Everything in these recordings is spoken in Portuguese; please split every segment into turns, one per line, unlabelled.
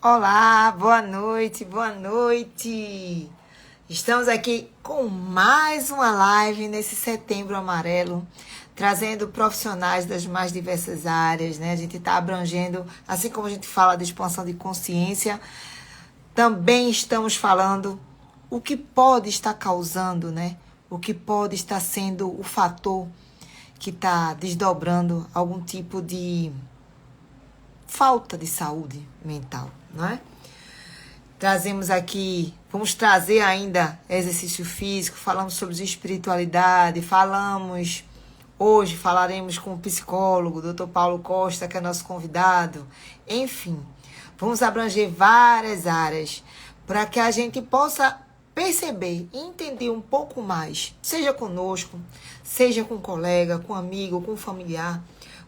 Olá, boa noite, boa noite. Estamos aqui com mais uma live nesse Setembro Amarelo, trazendo profissionais das mais diversas áreas, né? A gente está abrangendo, assim como a gente fala de expansão de consciência, também estamos falando o que pode estar causando, né? O que pode estar sendo o fator que está desdobrando algum tipo de falta de saúde mental, não é? Trazemos aqui, vamos trazer ainda exercício físico, falamos sobre espiritualidade, hoje falaremos com o psicólogo, Dr. Paulo Costa, que é nosso convidado. Enfim, vamos abranger várias áreas para que a gente possa perceber e entender um pouco mais, seja conosco, seja com um colega, com um amigo, com um familiar,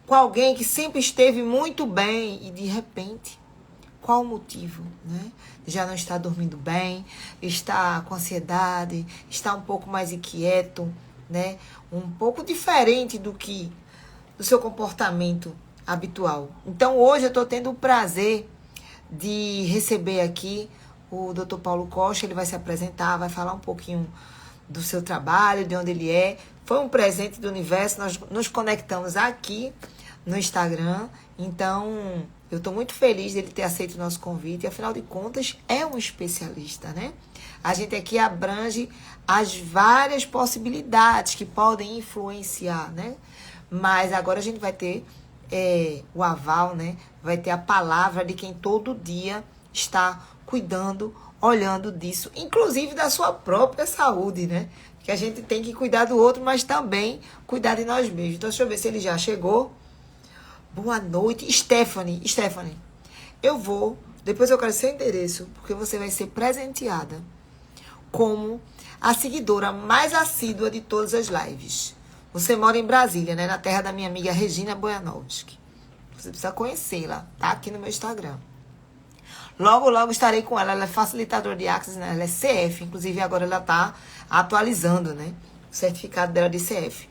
com alguém que sempre esteve muito bem e de repente qual o motivo, né? Já não está dormindo bem, está com ansiedade, está um pouco mais inquieto, né? Um pouco diferente do seu comportamento habitual. Então, hoje eu estou tendo o prazer de receber aqui o Dr. Paulo Costa. Ele vai se apresentar, vai falar um pouquinho do seu trabalho, de onde ele é. Foi um presente do universo, nós nos conectamos aqui no Instagram. Então, eu estou muito feliz dele ter aceito o nosso convite. E, afinal de contas, é um especialista, né? A gente aqui abrange as várias possibilidades que podem influenciar, né? Mas agora a gente vai ter o aval, né? Vai ter a palavra de quem todo dia está cuidando, olhando disso, inclusive da sua própria saúde, né? Que a gente tem que cuidar do outro, mas também cuidar de nós mesmos. Então, deixa eu ver se ele já chegou. Boa noite, Stephanie. Stephanie, depois eu quero seu endereço, porque você vai ser presenteada como a seguidora mais assídua de todas as lives. Você mora em Brasília, né? Na terra da minha amiga Regina Bojanowski. Você precisa conhecê-la, tá? Aqui no meu Instagram. Logo, logo estarei com ela. Ela é facilitadora de Access, né? Ela é CF. Inclusive, agora ela está atualizando, né? O certificado dela de CF.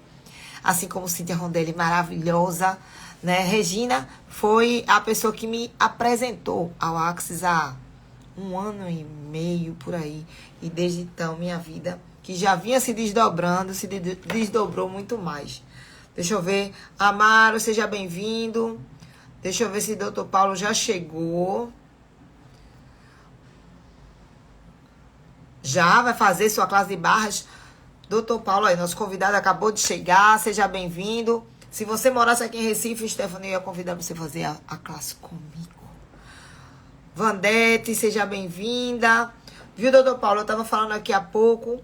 Assim como Cíntia Rondelli, maravilhosa, né? Regina foi a pessoa que me apresentou ao Access há 1 ano e meio, por aí. E desde então, minha vida, que já vinha se desdobrando, se desdobrou muito mais. Deixa eu ver. Amaro, seja bem-vindo. Deixa eu ver se o Dr. Paulo já chegou. Já vai fazer sua classe de barras. Doutor Paulo aí, nosso convidado acabou de chegar. Seja bem-vindo. Se você morasse aqui em Recife, Stephanie, eu ia convidar você a fazer a classe comigo. Vandete, seja bem-vinda. Viu, doutor Paulo? Eu estava falando aqui há pouco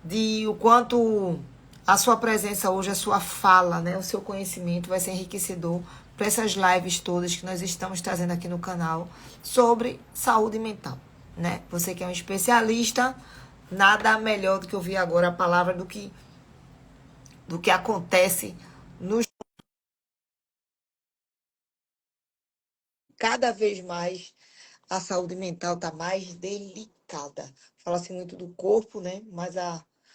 de o quanto a sua presença hoje, a sua fala, né, o seu conhecimento vai ser enriquecedor para essas lives todas que nós estamos trazendo aqui no canal sobre saúde mental, né? Você que é um especialista, nada melhor do que ouvir agora a palavra do que acontece nos cada vez mais a saúde mental está mais delicada. Fala-se muito do corpo, né? Mas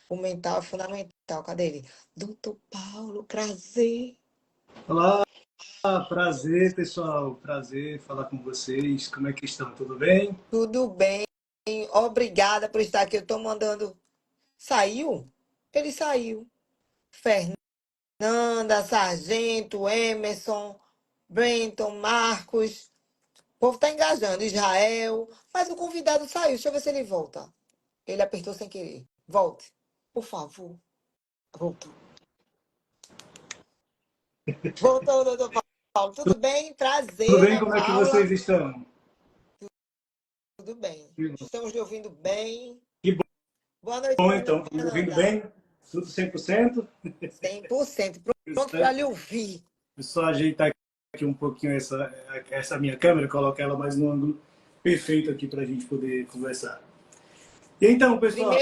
o mental é fundamental. Cadê ele? Doutor Paulo, prazer.
Olá, prazer pessoal, prazer falar com vocês. Como é que estão? Tudo bem?
Tudo bem? Obrigada por estar aqui. Eu estou mandando. Saiu? Ele saiu. Fernanda, Sargento, Emerson, Brenton, Marcos. O povo está engajando. Israel. Mas o convidado saiu. Deixa eu ver se ele volta. Ele apertou sem querer. Volte. Por favor. Voltou. Voltou, doutor Paulo. Tudo bem?
Tudo
Prazer,
bem?
Ana
Como é que vocês
Paula.
estão?
Tudo bem.
Que bom,
Estamos lhe ouvindo bem.
que
Boa noite,
bom então. Estão me ouvindo
Fernanda.
bem? Tudo 100%?
100%. Pronto
Deixa
para lhe ouvir.
eu só ajeitar aqui um pouquinho essa minha câmera, colocar ela mais no ângulo perfeito aqui para a gente poder conversar. E então, pessoal,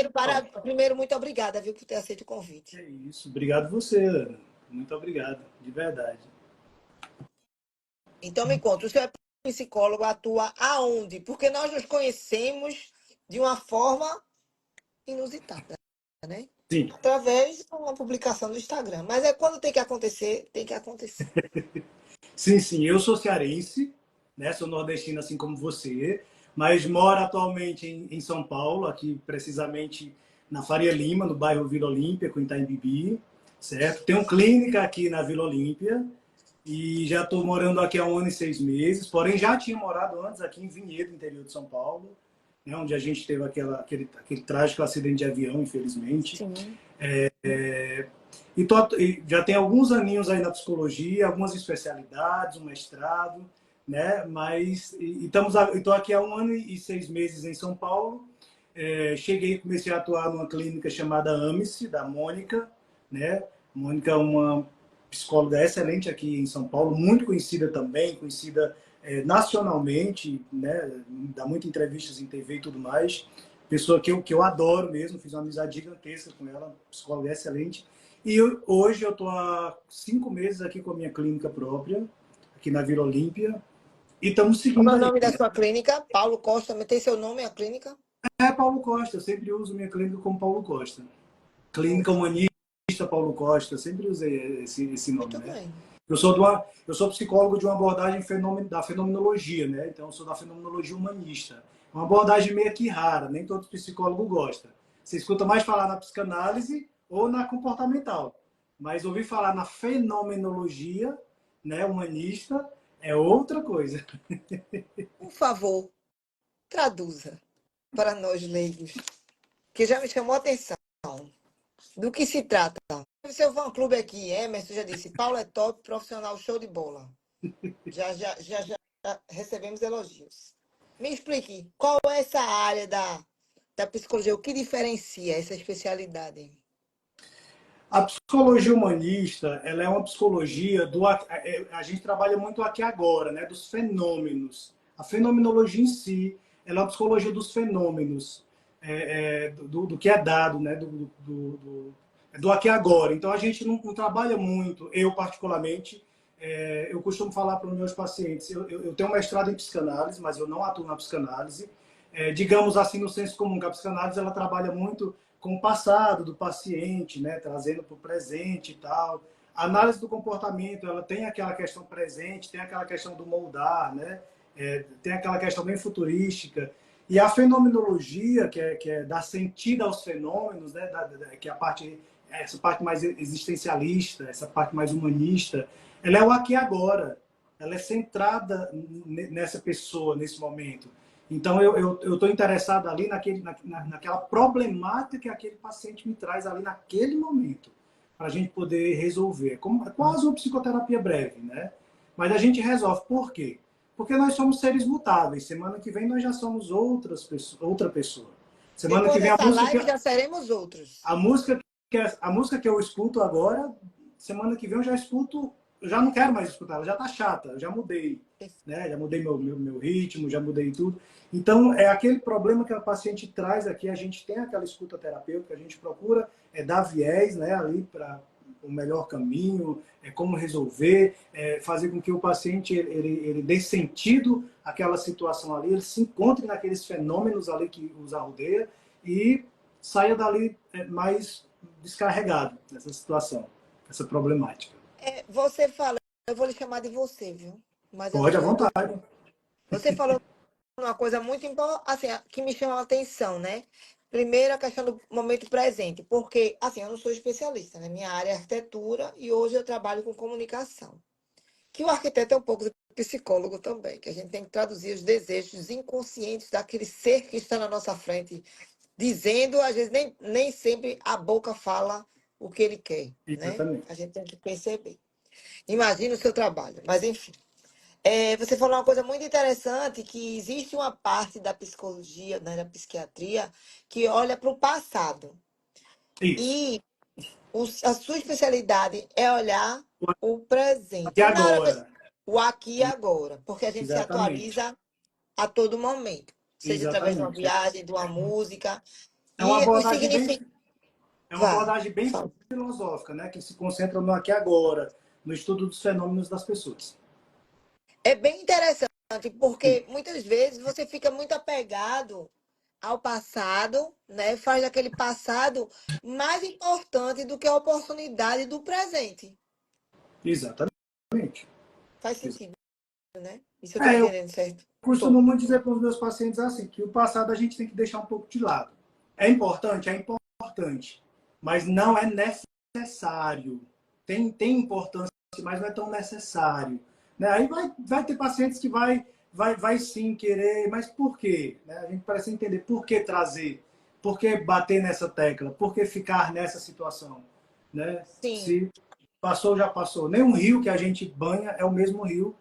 Primeiro, muito obrigada, viu, por ter aceito o convite.
é isso. Obrigado você, Ana. Muito obrigado, de verdade.
Então, me conta, o senhor é psicólogo, atua aonde? Porque nós nos conhecemos de uma forma inusitada, né?
Sim,
Através de uma publicação no Instagram. Mas é quando tem que acontecer, tem que acontecer.
sim, sim. Eu sou cearense, né? Sou nordestino assim como você, mas moro atualmente em São Paulo, aqui precisamente na Faria Lima, no bairro Vila Olímpia, com Itaim Bibi, certo? Tenho clínica aqui na Vila Olímpia e já estou morando aqui há 1 ano e 6 meses, porém já tinha morado antes aqui em Vinhedo, interior de São Paulo, né? Onde a gente teve aquele trágico acidente de avião, infelizmente.
Sim.
E já tem alguns aninhos aí na psicologia, algumas especialidades, um mestrado, né? Mas estou aqui há 1 ano e 6 meses em São Paulo. Cheguei, comecei a atuar numa clínica chamada Amice, da Mônica, né? Mônica é uma psicóloga excelente aqui em São Paulo, muito conhecida também, conhecida nacionalmente, né? Dá muitas entrevistas em TV e tudo mais. Pessoa que eu adoro mesmo, fiz uma amizade gigantesca com ela, psicóloga excelente. E hoje eu estou há 5 meses aqui com a minha clínica própria, aqui na Vila Olímpia, e estamos
Como
seguindo
é o
aí.
nome da sua clínica? Paulo Costa, tem seu nome a clínica?
É Paulo Costa, eu sempre uso minha clínica como Paulo Costa. Clínica
Ótimo.
Humanista Paulo Costa, sempre usei esse nome,
Muito
né?
bem.
Eu sou psicólogo de uma abordagem da fenomenologia, né? Então eu sou da fenomenologia humanista. É uma abordagem meio que rara, nem todo psicólogo gosta. Você escuta mais falar na psicanálise ou na comportamental. Mas ouvir falar na fenomenologia, né, humanista, é outra coisa.
Por favor, traduza para nós leigos, que já me chamou a atenção. Do que se trata? Seu fã-clube aqui, Emerson já disse, Paulo é top, profissional, show de bola. Já recebemos elogios. Me explique, qual é essa área da psicologia? O que diferencia essa especialidade?
A psicologia humanista, ela é uma psicologia a gente trabalha muito aqui agora, né, dos fenômenos. A fenomenologia em si, ela é uma psicologia dos fenômenos, do que é dado, né, do aqui e agora. Então a gente não trabalha muito, eu particularmente, eu costumo falar para os meus pacientes, eu tenho um mestrado em psicanálise, mas eu não atuo na psicanálise. Digamos assim, no senso comum, que a psicanálise ela trabalha muito com o passado do paciente, né, trazendo para o presente e tal. A análise do comportamento, ela tem aquela questão presente, tem aquela questão do moldar, né, tem aquela questão bem futurística. E a fenomenologia, que é dar sentido aos fenômenos, né, que é essa parte mais existencialista, essa parte mais humanista, ela é o aqui e agora. Ela é centrada nessa pessoa, nesse momento. Então, eu estou interessado ali naquela problemática que aquele paciente me traz ali naquele momento, para a gente poder resolver. É quase uma psicoterapia breve, né? Mas a gente resolve. Por quê? Porque nós somos seres mutáveis. Semana que vem nós já somos outra pessoa. Semana que
Depois
vem a
dessa live já seremos outros.
a música a música que eu escuto agora, semana que vem eu já escuto, eu já não quero mais escutar, ela já tá chata, eu já mudei, né? Já mudei meu ritmo, já mudei tudo. Então, é aquele problema que a paciente traz aqui, a gente tem aquela escuta terapêutica, a gente procura dar viés, né, ali para o melhor caminho, como resolver, fazer com que o paciente ele dê sentido àquela situação ali, ele se encontre naqueles fenômenos ali que os arrodeia e saia dali mais descarregado nessa situação, essa problemática.
Você fala, eu vou lhe chamar de você, viu? Mas
Pode à
assim, eu
vontade.
gostei. Você falou uma coisa muito importante, assim, que me chama a atenção, né? Primeiro, a questão do momento presente, porque, assim, eu não sou especialista, né? Minha área é arquitetura e hoje eu trabalho com comunicação. Que o arquiteto é um pouco psicólogo também, que a gente tem que traduzir os desejos inconscientes daquele ser que está na nossa frente, dizendo, às vezes, nem sempre a boca fala o que ele quer, né?
Exatamente.
A gente tem que perceber. Imagina o seu trabalho, mas enfim. Você falou uma coisa muito interessante, que existe uma parte da psicologia, né, da psiquiatria, que olha para o passado.
Isso.
E a sua especialidade é olhar o
Aqui
presente. E na hora
agora.
o aqui e agora, porque a gente se
Exatamente.
atualiza a todo momento, seja através de uma
Exatamente.
viagem, de uma música.
É uma
E o
abordagem bem,
significado.
é uma
Vá,
abordagem bem
fala.
filosófica, né, que se concentra no aqui e agora, no estudo dos fenômenos das pessoas.
É bem interessante, porque muitas vezes você fica muito apegado ao passado, né? Faz daquele passado mais importante do que a oportunidade do presente.
Exatamente.
Faz sentido, né? Isso eu tô
Eu
entendendo, certo?
costumo
Tô.
muito dizer para os meus pacientes assim, que o passado a gente tem que deixar um pouco de lado. É importante? É importante. Mas não é necessário. Tem importância, mas não é tão necessário. Né? Aí vai ter pacientes que vai sim querer, mas por quê? Né? A gente precisa entender por que trazer, por que bater nessa tecla, por que ficar nessa situação. Né?
Sim.
Se passou, já passou. Nem um rio que a gente banha é o mesmo rio.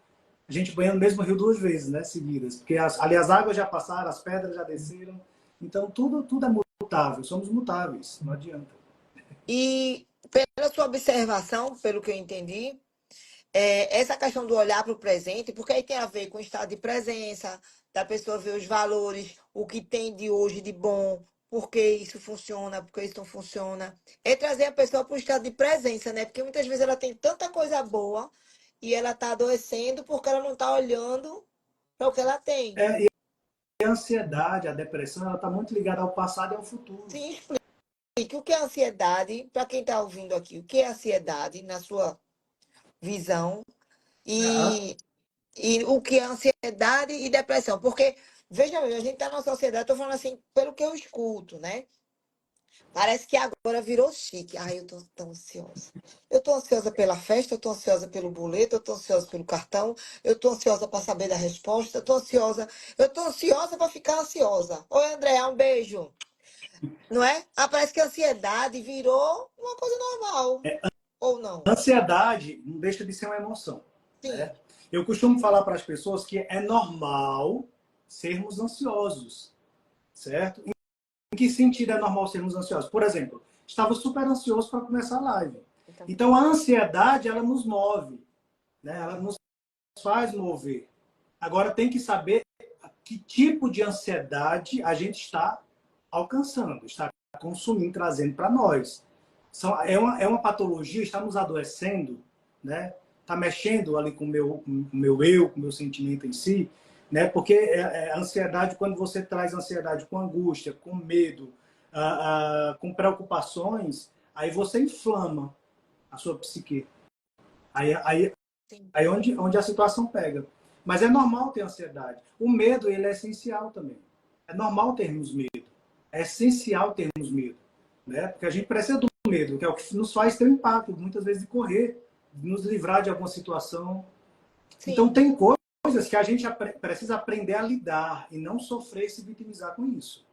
A gente banha no mesmo rio duas vezes, né? Seguidas. Porque ali as águas já passaram, as pedras já desceram. Então tudo é mutável. Somos mutáveis. Não adianta.
E pela sua observação, pelo que eu entendi, essa questão do olhar para o presente, porque aí tem a ver com o estado de presença, da pessoa ver os valores, o que tem de hoje de bom, por que isso funciona, por que isso não funciona. É trazer a pessoa para o estado de presença, né? Porque muitas vezes ela tem tanta coisa boa e ela está adoecendo porque ela não está olhando para o que ela tem.
E a ansiedade, a depressão, ela está muito ligada ao passado e ao futuro.
Sim, explique o que é ansiedade, para quem está ouvindo aqui, o que é ansiedade na sua visão
Aham.
e o que é ansiedade e depressão. Porque, veja bem, a gente está numa sociedade, estou falando assim, pelo que eu escuto, né? Parece que agora virou chique. Ai, eu tô tão ansiosa. Eu tô ansiosa pela festa, eu tô ansiosa pelo boleto, eu tô ansiosa pelo cartão, eu tô ansiosa para saber da resposta, eu tô ansiosa para ficar ansiosa. Oi, André, um beijo. Não é? Ah, parece que a ansiedade virou uma coisa normal. Ou não?
Ansiedade não deixa de ser uma emoção.
Sim.
Né? Eu costumo falar para as pessoas que é normal sermos ansiosos, certo? Em que sentido é normal sermos ansiosos? Por exemplo, estava super ansioso para começar a live.
Então,
Então, a ansiedade, ela nos move, né? Ela nos faz mover. Agora, tem que saber que tipo de ansiedade a gente está alcançando, está consumindo, trazendo para nós. É uma patologia, está nos adoecendo, né? Está mexendo ali com o meu eu, com o meu sentimento em si, né? Porque a ansiedade, quando você traz ansiedade com angústia, com medo, com preocupações, aí você inflama a sua psique. Aí,
sim.
Aí onde a situação pega. Mas é normal ter ansiedade. O medo, ele é essencial também. É normal termos medo. É essencial termos medo. Né? Porque a gente precisa do medo, que é o que nos faz ter um impacto, muitas vezes, de correr, de nos livrar de alguma situação. Então,
Sim.
tem coisas que a gente precisa aprender a lidar e não sofrer e se vitimizar com isso.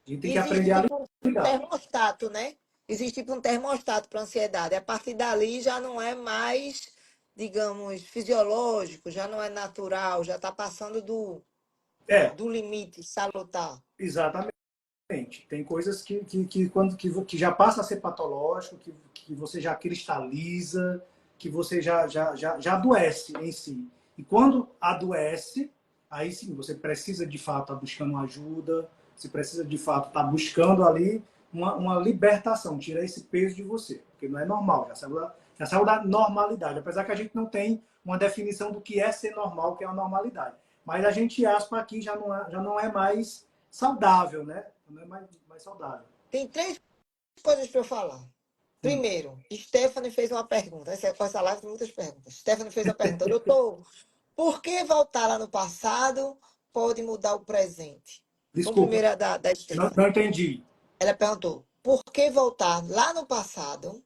A gente tem que
Existe
aprender a
tipo um
lidar.
termostato, né? Existe tipo um termostato para ansiedade. A partir dali já não é mais, digamos, fisiológico, já não é natural, já está passando
É,
do limite salutar.
exatamente. Tem coisas que já passa a ser patológico, que você já cristaliza, que você já adoece em si. E quando adoece, aí sim, você precisa de fato estar buscando ajuda, você precisa de fato estar buscando ali uma libertação, tirar esse peso de você, porque não é normal, já saiu da normalidade, apesar que a gente não tem uma definição do que é ser normal, o que é a normalidade. Mas a gente aspa aqui já não é mais saudável, né? Não é mais saudável.
Tem três coisas para eu falar.
Hum.
Primeiro, Stephanie fez uma pergunta. Essa live tem muitas perguntas. Stephanie fez uma pergunta. Doutor, por que voltar lá no passado pode mudar o presente? Vamos
Desculpa,
primeiro da
não,
Stephanie.
não entendi.
Ela perguntou, por que voltar lá no passado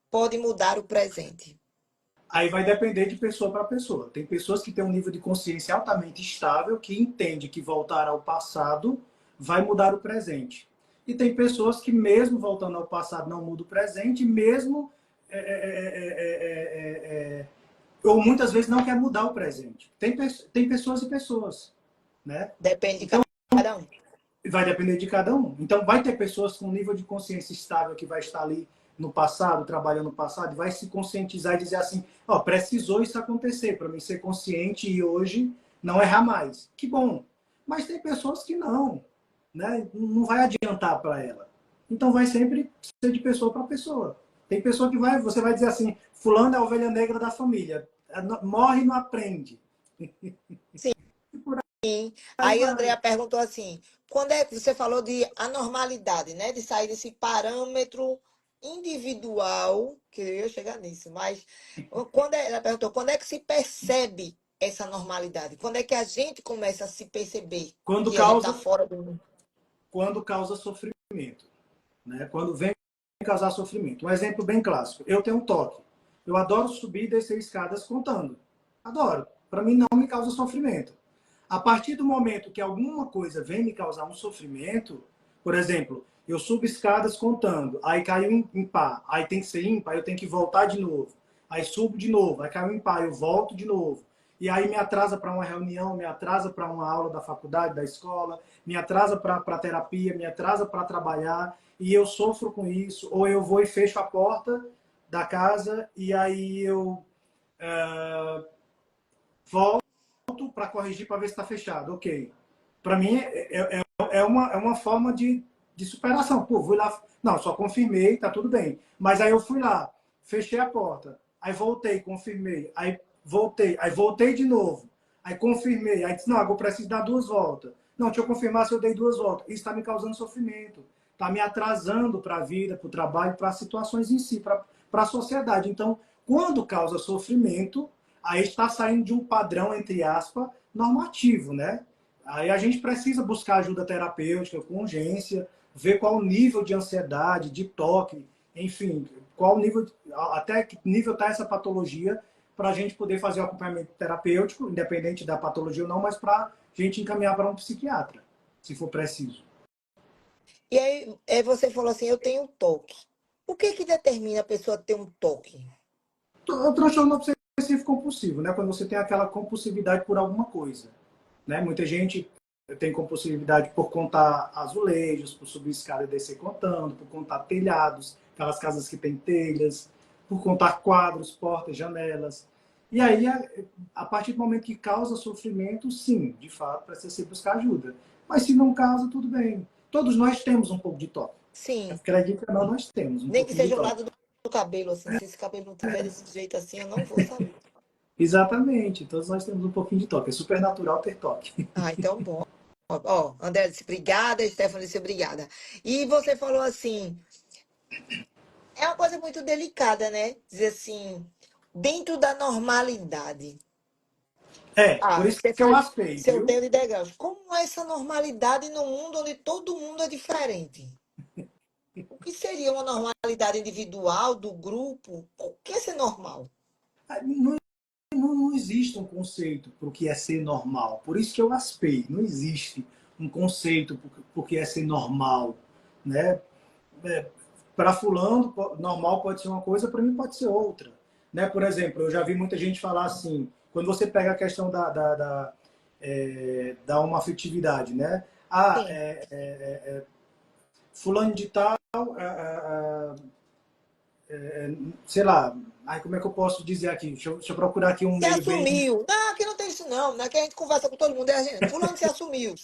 pode mudar o presente?
Aí vai depender de pessoa para pessoa. Tem pessoas que têm um nível de consciência altamente estável, que entende que voltar ao passado vai mudar o presente. E tem pessoas que, mesmo voltando ao passado, não muda o presente, mesmo. Ou muitas vezes não quer mudar o presente. Tem pessoas e pessoas. Né?
Depende de
Então,
cada um.
vai depender de cada um. Então, vai ter pessoas com nível de consciência estável que vai estar ali no passado, trabalhando no passado, e vai se conscientizar e dizer assim: ó, precisou isso acontecer para mim ser consciente e hoje não errar mais. Que bom. Mas tem pessoas que não, né? Não vai adiantar para ela. Então, vai sempre ser de pessoa para pessoa. Tem pessoa que você vai dizer assim: fulano é a ovelha negra da família, morre e não aprende. E por
Sim.
aí
Aí a
vai.
Andrea perguntou assim: quando é que você falou de anormalidade, né? De sair desse parâmetro individual, que eu ia chegar nisso, mas ela perguntou, quando é que se percebe essa normalidade? Quando é que a gente começa a se perceber
Quando
que a gente está
causa,
fora do.
quando causa sofrimento, né? Quando vem causar sofrimento. Um exemplo bem clássico. Eu tenho um toque. Eu adoro subir e descer escadas contando. Adoro. Para mim não me causa sofrimento. A partir do momento que alguma coisa vem me causar um sofrimento, por exemplo, eu subo escadas contando, aí caiu em par, aí tem que ser ímpar, eu tenho que voltar de novo. Aí subo de novo, aí caiu em par, eu volto de novo. E aí me atrasa para uma reunião, me atrasa para uma aula da faculdade, da escola, me atrasa para terapia, me atrasa para trabalhar, e eu sofro com isso. Ou eu vou e fecho a porta da casa, e aí eu volto para corrigir para ver se está fechado. Ok. Para mim, é uma forma de superação. Pô, fui lá. Não, só confirmei, tá tudo bem. Mas aí eu fui lá, fechei a porta, aí voltei, confirmei, aí voltei de novo, aí confirmei, aí disse, não, agora eu preciso dar 2 voltas. Não, deixa eu confirmar se eu dei 2 voltas. Isso está me causando sofrimento, está me atrasando para a vida, para o trabalho, para as situações em si, para a sociedade. Então, quando causa sofrimento, aí está saindo de um padrão, entre aspas, normativo, né? Aí a gente precisa buscar ajuda terapêutica com urgência, ver qual o nível de ansiedade, de toque, enfim, qual o nível, até que nível está essa patologia, para a gente poder fazer o acompanhamento terapêutico, independente da patologia ou não, mas para a gente encaminhar para um psiquiatra, se for preciso.
E aí, você falou assim, eu tenho toque. O que que determina a pessoa ter um toque?
O transtorno obsessivo compulsivo, né? Quando você tem aquela compulsividade por alguma coisa, né? Muita gente tem compulsividade por contar azulejos, por subir escada e descer contando, por contar telhados, aquelas casas que têm telhas, por contar quadros, portas, janelas. E aí, a partir do momento que causa sofrimento, sim, de fato, precisa se buscar ajuda. Mas se não causa, tudo bem. Todos nós temos um pouco de toque.
Sim,
Acredita ou não, nós temos um
nem que
pouquinho de
seja o
toque.
lado do cabelo, assim. Se esse cabelo não tiver desse jeito assim, eu não vou saber.
Exatamente, todos nós temos um pouquinho de toque. É super natural ter toque.
Ah, então bom. Ó, André disse obrigada, Stephanie disse obrigada. E você falou assim, é uma coisa muito delicada, né? Dizer assim, dentro da normalidade.
Por
Ah,
isso
você
que eu
faz
aspei,
seu
viu?
dedo de degraus. Como é essa normalidade no mundo onde todo mundo é diferente? O que seria uma normalidade individual, do grupo? O que é ser normal?
Não, não existe um conceito para o que é ser normal. Por isso que eu aspei. Não existe um conceito para o que é ser normal. Né? Para fulano, normal pode ser uma coisa, para mim pode ser outra. Né? Por exemplo, eu já vi muita gente falar assim, quando você pega a questão da homoafetividade, né? Ah,
Sim.
fulano de tal, sei lá, aí como é que eu posso dizer aqui? Deixa eu procurar aqui um
Se
meio bem.
assumiu. Não, aqui não tem isso não. Aqui a gente conversa com todo mundo. É a gente, fulano se assumiu.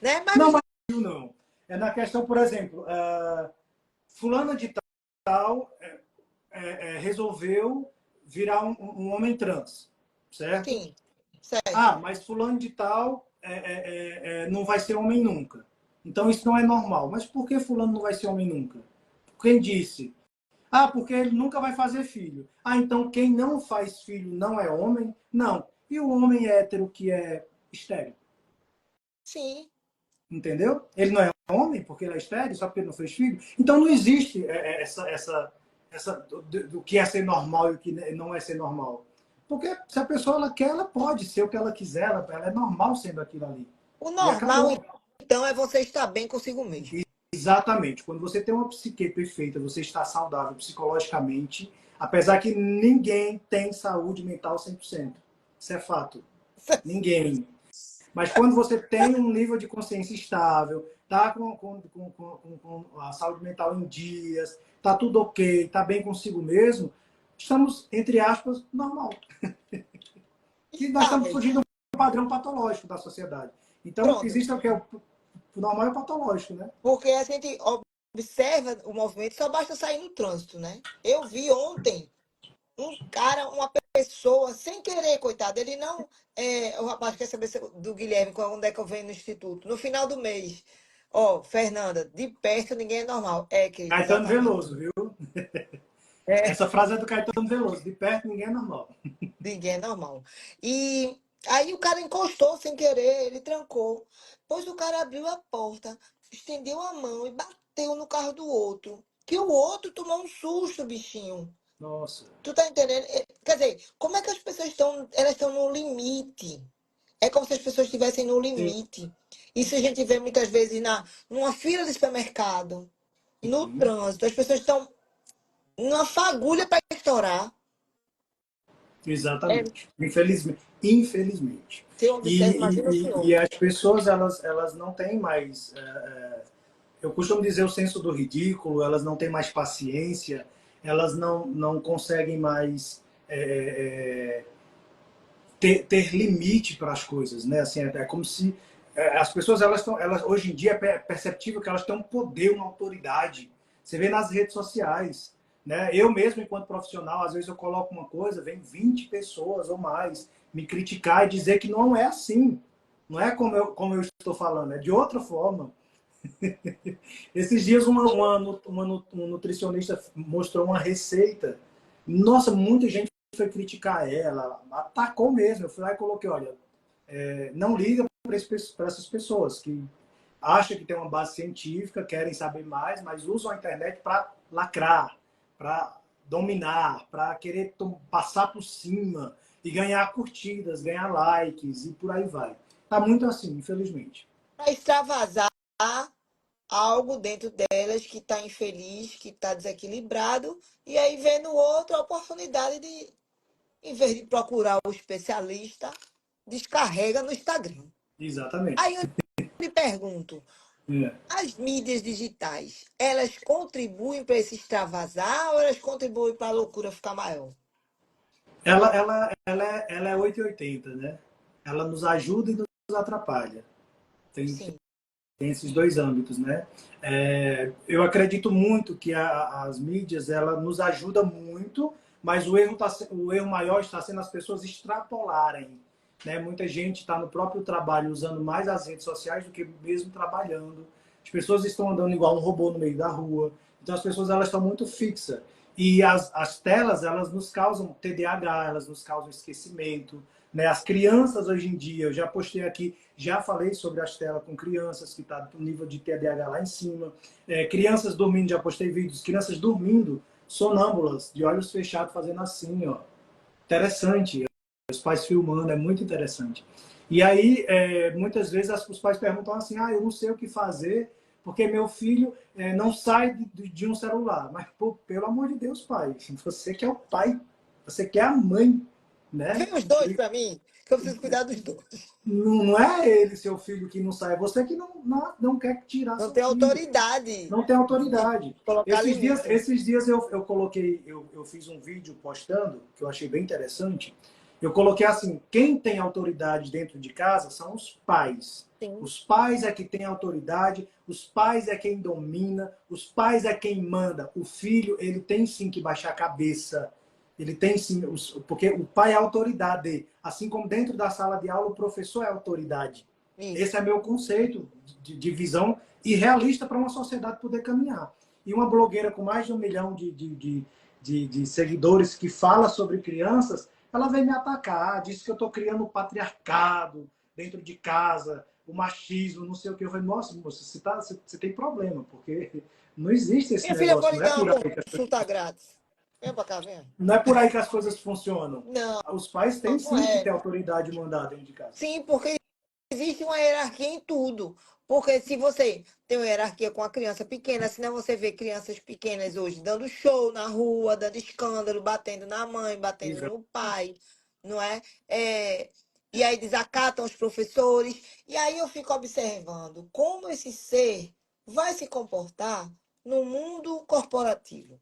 Né?
Não,
Mas
mas não. É na questão, por exemplo, fulana de tal resolveu virar um homem trans, certo?
sim, certo.
Ah, mas fulano de tal não vai ser homem nunca. Então isso não é normal. Mas por que fulano não vai ser homem nunca? Quem disse? Ah, porque ele nunca vai fazer filho. Ah, então quem não faz filho não é homem? Não. E o homem hétero que é estéril?
Sim.
Entendeu? Ele não é homem porque ele é estéril, só porque ele não fez filho. Então não existe essa do que é ser normal e o que não é ser normal. Porque se a pessoa ela quer, ela pode ser o que ela quiser, ela é normal sendo aquilo ali.
O
E
normal,
acabou.
então, é você estar bem consigo mesmo.
Exatamente. Quando você tem uma psique perfeita, você está saudável psicologicamente, apesar que ninguém tem saúde mental 100%. Isso é fato. Ninguém. Mas quando você tem um nível de consciência estável, tá com a saúde mental em dias, tá tudo ok, tá bem consigo mesmo, estamos, entre aspas, normal. Que nós estamos
Estáveis.
fugindo do padrão patológico da sociedade. Então,
Pronto.
existe o que é o normal e o patológico, né?
Porque a gente observa o movimento, só basta sair no trânsito, né? Eu vi ontem um cara, uma pessoa, sem querer, coitado, ele não. O rapaz quer saber do Guilherme quando é que eu venho no instituto. No final do mês. Ó, Fernanda, de perto ninguém é normal. É, querido,
Caetano
exatamente.
Veloso, viu?
É,
Essa frase é do Caetano Veloso, de perto ninguém é normal.
ninguém é normal. E aí o cara encostou sem querer, ele trancou. Pois o cara abriu a porta, estendeu a mão e bateu no carro do outro. Que o outro tomou um susto, bichinho.
Nossa,
Tu tá entendendo? Quer dizer, como é que as pessoas estão? Elas estão no limite. É como se as pessoas estivessem no
sim.
limite. Isso a gente vê muitas vezes numa fila de supermercado, no trânsito. As pessoas estão numa fagulha para estourar. É,
Exatamente. Infelizmente. Infelizmente.
se eu observo, imagina o
E
senhor.
as pessoas, elas não têm mais. Eu costumo dizer o senso do ridículo, elas não têm mais paciência, elas não conseguem mais ter limite para as coisas, né? Assim, é como se as pessoas elas hoje em dia é perceptível que elas têm um poder, uma autoridade. Você vê nas redes sociais, né? Eu mesmo enquanto profissional, às vezes eu coloco uma coisa, vem 20 pessoas ou mais me criticar e dizer que não é assim. Não é como eu estou falando, é de outra forma. Esses dias uma nutricionista mostrou uma receita. Nossa, muita gente foi criticar ela, atacou mesmo. Eu fui lá e coloquei, olha, não liga para essas pessoas que acham que tem uma base científica, querem saber mais, mas usam a internet para lacrar, para dominar, para querer passar por cima e ganhar curtidas, ganhar likes e por aí vai. Tá muito assim, infelizmente.
Para extravasar algo dentro delas que está infeliz, que está desequilibrado, e aí vê no outro a oportunidade de, em vez de procurar o especialista, descarrega no Instagram.
Exatamente.
Aí eu me pergunto,
É.
as mídias digitais, elas contribuem para esse extravasar ou elas contribuem para a loucura ficar maior?
Ela é 880, né? Ela nos ajuda e nos atrapalha. Tem,
Sim.
tem esses dois âmbitos, né? Eu acredito muito que as mídias ela nos ajuda muito, mas o erro maior está sendo as pessoas extrapolarem, né? Muita gente está no próprio trabalho usando mais as redes sociais do que mesmo trabalhando. As pessoas estão andando igual um robô no meio da rua. Então as pessoas elas estão muito fixas. E as telas elas nos causam TDAH, elas nos causam esquecimento, né? As crianças hoje em dia, eu já postei aqui, já falei sobre as telas com crianças, que está o nível de TDAH lá em cima. Crianças dormindo, já postei vídeos, crianças dormindo, sonâmbulas, de olhos fechados, fazendo assim, ó. Interessante. Os pais filmando, é muito interessante. E aí, muitas vezes, os pais perguntam assim, eu não sei o que fazer, porque meu filho não sai de um celular. Mas, pô, pelo amor de Deus, pai, você que é o pai, você que é a mãe, né?
Vem os dois para mim, que eu preciso cuidar dos dois.
Não é ele, seu filho, que não sai, é você que não quer tirar
Não
seu
tem
filho.
autoridade
Não tem
de
autoridade.
colocar limite.
Esses dias eu coloquei, eu fiz um vídeo postando, que eu achei bem interessante. Eu coloquei assim: quem tem autoridade dentro de casa são os pais.
Sim.
Os pais é que têm autoridade, os pais é quem domina, os pais é quem manda. O filho, ele tem sim que baixar a cabeça. Ele tem sim, porque o pai é autoridade. Assim como dentro da sala de aula, o professor é autoridade. Esse
Isso.
é meu conceito de visão e realista para uma sociedade poder caminhar. E uma blogueira com mais de 1 milhão de seguidores que fala sobre crianças, ela vem me atacar, diz que eu estou criando o patriarcado dentro de casa, o machismo, não sei o que. Eu falei, nossa, moça, você tem problema, porque não existe esse
Minha filha
negócio,
pode
não é
dar
por
uma
aí que
consulta grátis. Vem pra cá, vem.
não é por aí que as coisas funcionam.
Não,
Os pais têm
não
sim que
é.
ter autoridade de mandar dentro de casa.
Sim, porque existe uma hierarquia em tudo. Porque se você tem uma hierarquia com a criança pequena, senão você vê crianças pequenas hoje dando show na rua, dando escândalo, batendo na mãe, batendo
Exato.
no pai, não é? E aí desacatam os professores. E aí eu fico observando como esse ser vai se comportar no mundo corporativo,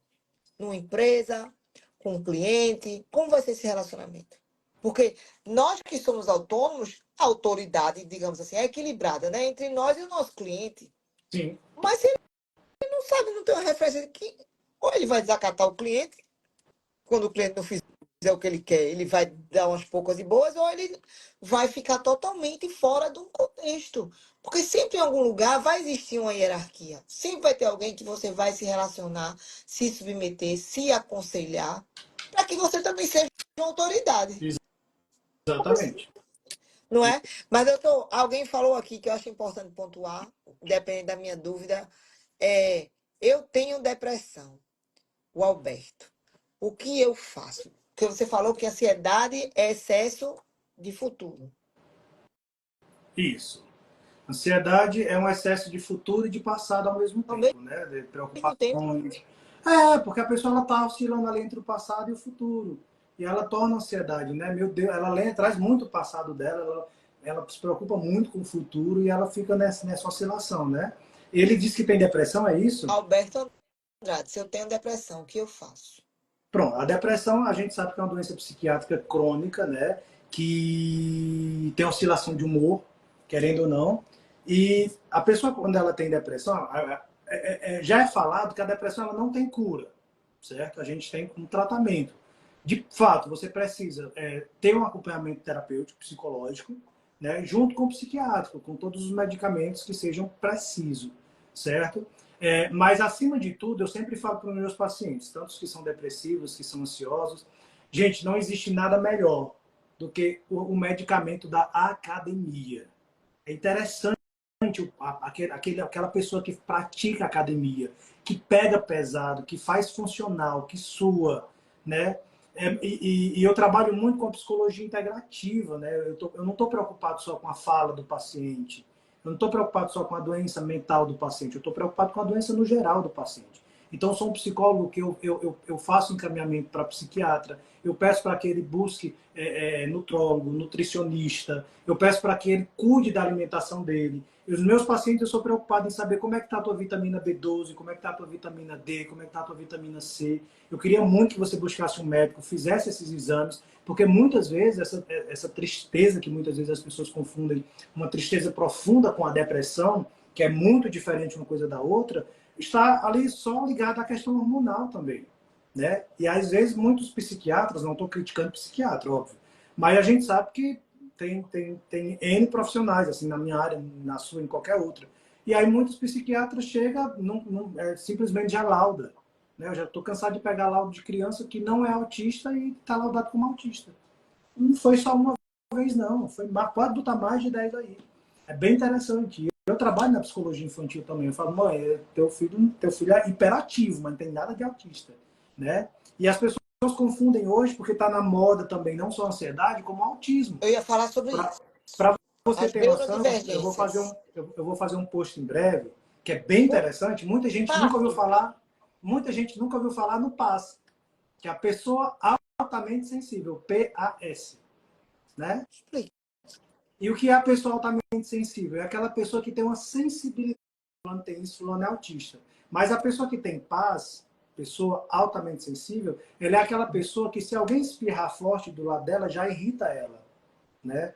numa empresa, com um cliente, como vai ser esse relacionamento? Porque nós que somos autônomos, a autoridade, digamos assim, é equilibrada, né? Entre nós e o nosso cliente.
Sim,
Mas se ele não sabe, não tem uma referência que ou ele vai desacatar o cliente, quando o cliente não fizer o que ele quer, ele vai dar umas poucas e boas, ou ele vai ficar totalmente fora do Isto. Porque sempre em algum lugar vai existir uma hierarquia. Sempre vai ter alguém que você vai se relacionar, se submeter, se aconselhar, para que você também seja uma autoridade.
Exatamente.
Não é? Mas alguém falou aqui que eu acho importante pontuar, depende da minha dúvida, eu tenho depressão, o Alberto. O que eu faço? Porque você falou que ansiedade é excesso de futuro.
Isso. Ansiedade é um excesso de futuro e de passado ao mesmo
Ao
tempo, né? De
mesmo tempo,
preocupações. Porque a pessoa está oscilando ali entre o passado e o futuro. E ela torna ansiedade, né? Meu Deus, traz muito o passado dela, ela se preocupa muito com o futuro e ela fica nessa oscilação, né? Ele diz que tem depressão, é isso?
Alberto Andrade, se eu tenho depressão, o que eu faço?
Pronto, a depressão a gente sabe que é uma doença psiquiátrica crônica, né? Que tem oscilação de humor, querendo ou não. E a pessoa, quando ela tem depressão, já é falado que a depressão ela não tem cura, certo? A gente tem um tratamento. De fato, você precisa ter um acompanhamento terapêutico, psicológico, né? Junto com o psiquiátrico, com todos os medicamentos que sejam precisos, certo? Mas, acima de tudo, eu sempre falo para os meus pacientes, tanto os que são depressivos, que são ansiosos, gente, não existe nada melhor do que o medicamento da academia. É interessante aquela pessoa que pratica academia, que pega pesado, que faz funcional, que sua, né? E eu trabalho muito com a psicologia integrativa, né? Eu não estou preocupado só com a fala do paciente, eu não estou preocupado só com a doença mental do paciente, eu estou preocupado com a doença no geral do paciente. Então, eu sou um psicólogo que eu faço encaminhamento para psiquiatra, eu peço para que ele busque nutrólogo, nutricionista, eu peço para que ele cuide da alimentação dele. E os meus pacientes, eu sou preocupado em saber como é que está a tua vitamina B12, como é que está a tua vitamina D, como é que está a tua vitamina C. Eu queria muito que você buscasse um médico, fizesse esses exames, porque muitas vezes essa tristeza que muitas vezes as pessoas confundem, uma tristeza profunda com a depressão, que é muito diferente uma coisa da outra, está ali só ligada à questão hormonal também, né? E às vezes muitos psiquiatras, não estou criticando psiquiatra, óbvio, mas a gente sabe que tem N profissionais, assim, na minha área, na sua, em qualquer outra. E aí muitos psiquiatras chegam, simplesmente já lauda. Né? Eu já estou cansado de pegar laudo de criança que não é autista e está laudado como autista. Não foi só uma vez, não. Pode botar mais de 10 aí. É bem interessante. Eu trabalho na psicologia infantil também. Eu falo, mãe, teu filho é hiperativo, mas não tem nada de autista. Né? E as pessoas confundem hoje, porque está na moda também, não só a ansiedade, como autismo.
Eu ia falar sobre isso.
Para você
As
ter noção,
neurodivergências.
eu vou fazer um post em breve, que é bem interessante. Muita gente nunca ouviu falar no PAS, que é a pessoa altamente sensível, PAS. Né?
Explica.
E o que é a pessoa altamente sensível? É aquela pessoa que tem uma sensibilidade, fulano tem isso, fulano é autista. Mas a pessoa que tem paz, pessoa altamente sensível, ela é aquela pessoa que se alguém espirrar forte do lado dela, já irrita ela. Né?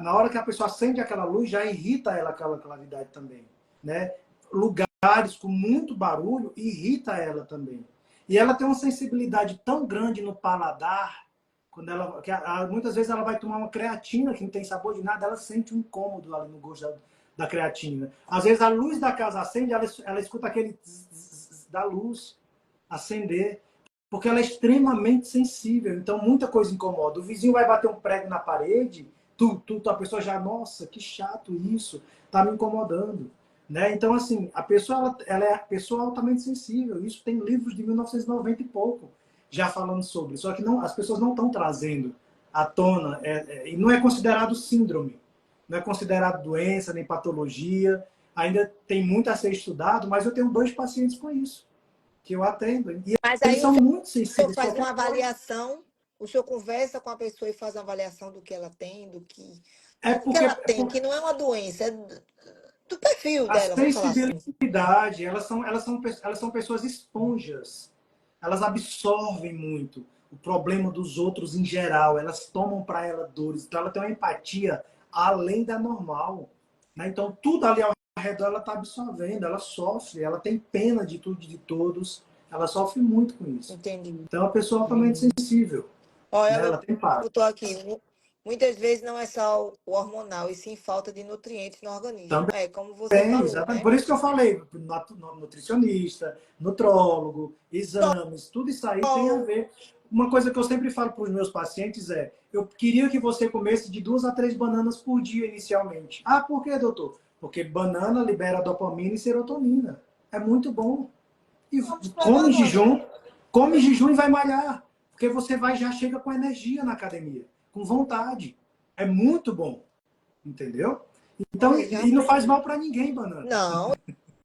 Na hora que a pessoa acende aquela luz, já irrita ela aquela claridade também. Né? Lugares com muito barulho, irrita ela também. E ela tem uma sensibilidade tão grande no paladar, quando muitas vezes ela vai tomar uma creatina que não tem sabor de nada, ela sente um incômodo ali no gosto da creatina. Às vezes a luz da casa acende, ela escuta aquele zzz da luz acender, porque ela é extremamente sensível, então muita coisa incomoda. O vizinho vai bater um prego na parede, a pessoa já, nossa, que chato isso, tá me incomodando. Né? Então, assim, a pessoa ela é a pessoa altamente sensível. Isso tem livros de 1990 e pouco já falando sobre. Só que as pessoas não estão trazendo à tona, e não é considerado síndrome, não é considerado doença nem patologia. Ainda tem muito a ser estudado, mas eu tenho 2 pacientes com isso, que eu atendo. E
Mas
eles
aí
são muito
o senhor
sensíveis.
faz uma avaliação, o senhor conversa com a pessoa e faz uma avaliação do que ela tem,
É
do que
porque
ela tem, que não é uma doença, é do perfil
a
dela, vamos falar assim.
sensibilidade, elas são pessoas esponjas. Elas absorvem muito o problema dos outros em geral. Elas tomam para ela dores. Então, ela tem uma empatia além da normal. Né? Então, tudo ali ao redor ela está absorvendo. Ela sofre, ela tem pena de tudo e de todos. Ela sofre muito com isso.
Entendi.
Então, é uma pessoa altamente sensível.
Olha,
Né?
ela
Ela tem paz.
botou aqui, muitas vezes não é só o hormonal, e sim falta de nutrientes no organismo. É, como você
Também,
falou,
exatamente.
né?
Por isso que eu falei, nutricionista, nutrólogo, exames, tudo isso aí tem a
Sol,
ver. Uma coisa que eu sempre falo para os meus pacientes é: eu queria que você comesse de 2 a 3 bananas por dia inicialmente. Ah, por quê, doutor? Porque banana libera dopamina e serotonina. É muito bom. E
vamos para banana.
come jejum e vai malhar. Porque você vai já chega com energia na academia, com vontade. É muito bom, entendeu? Então,
Olha, já
e não faz
aprendi.
mal para ninguém, banana.
Não,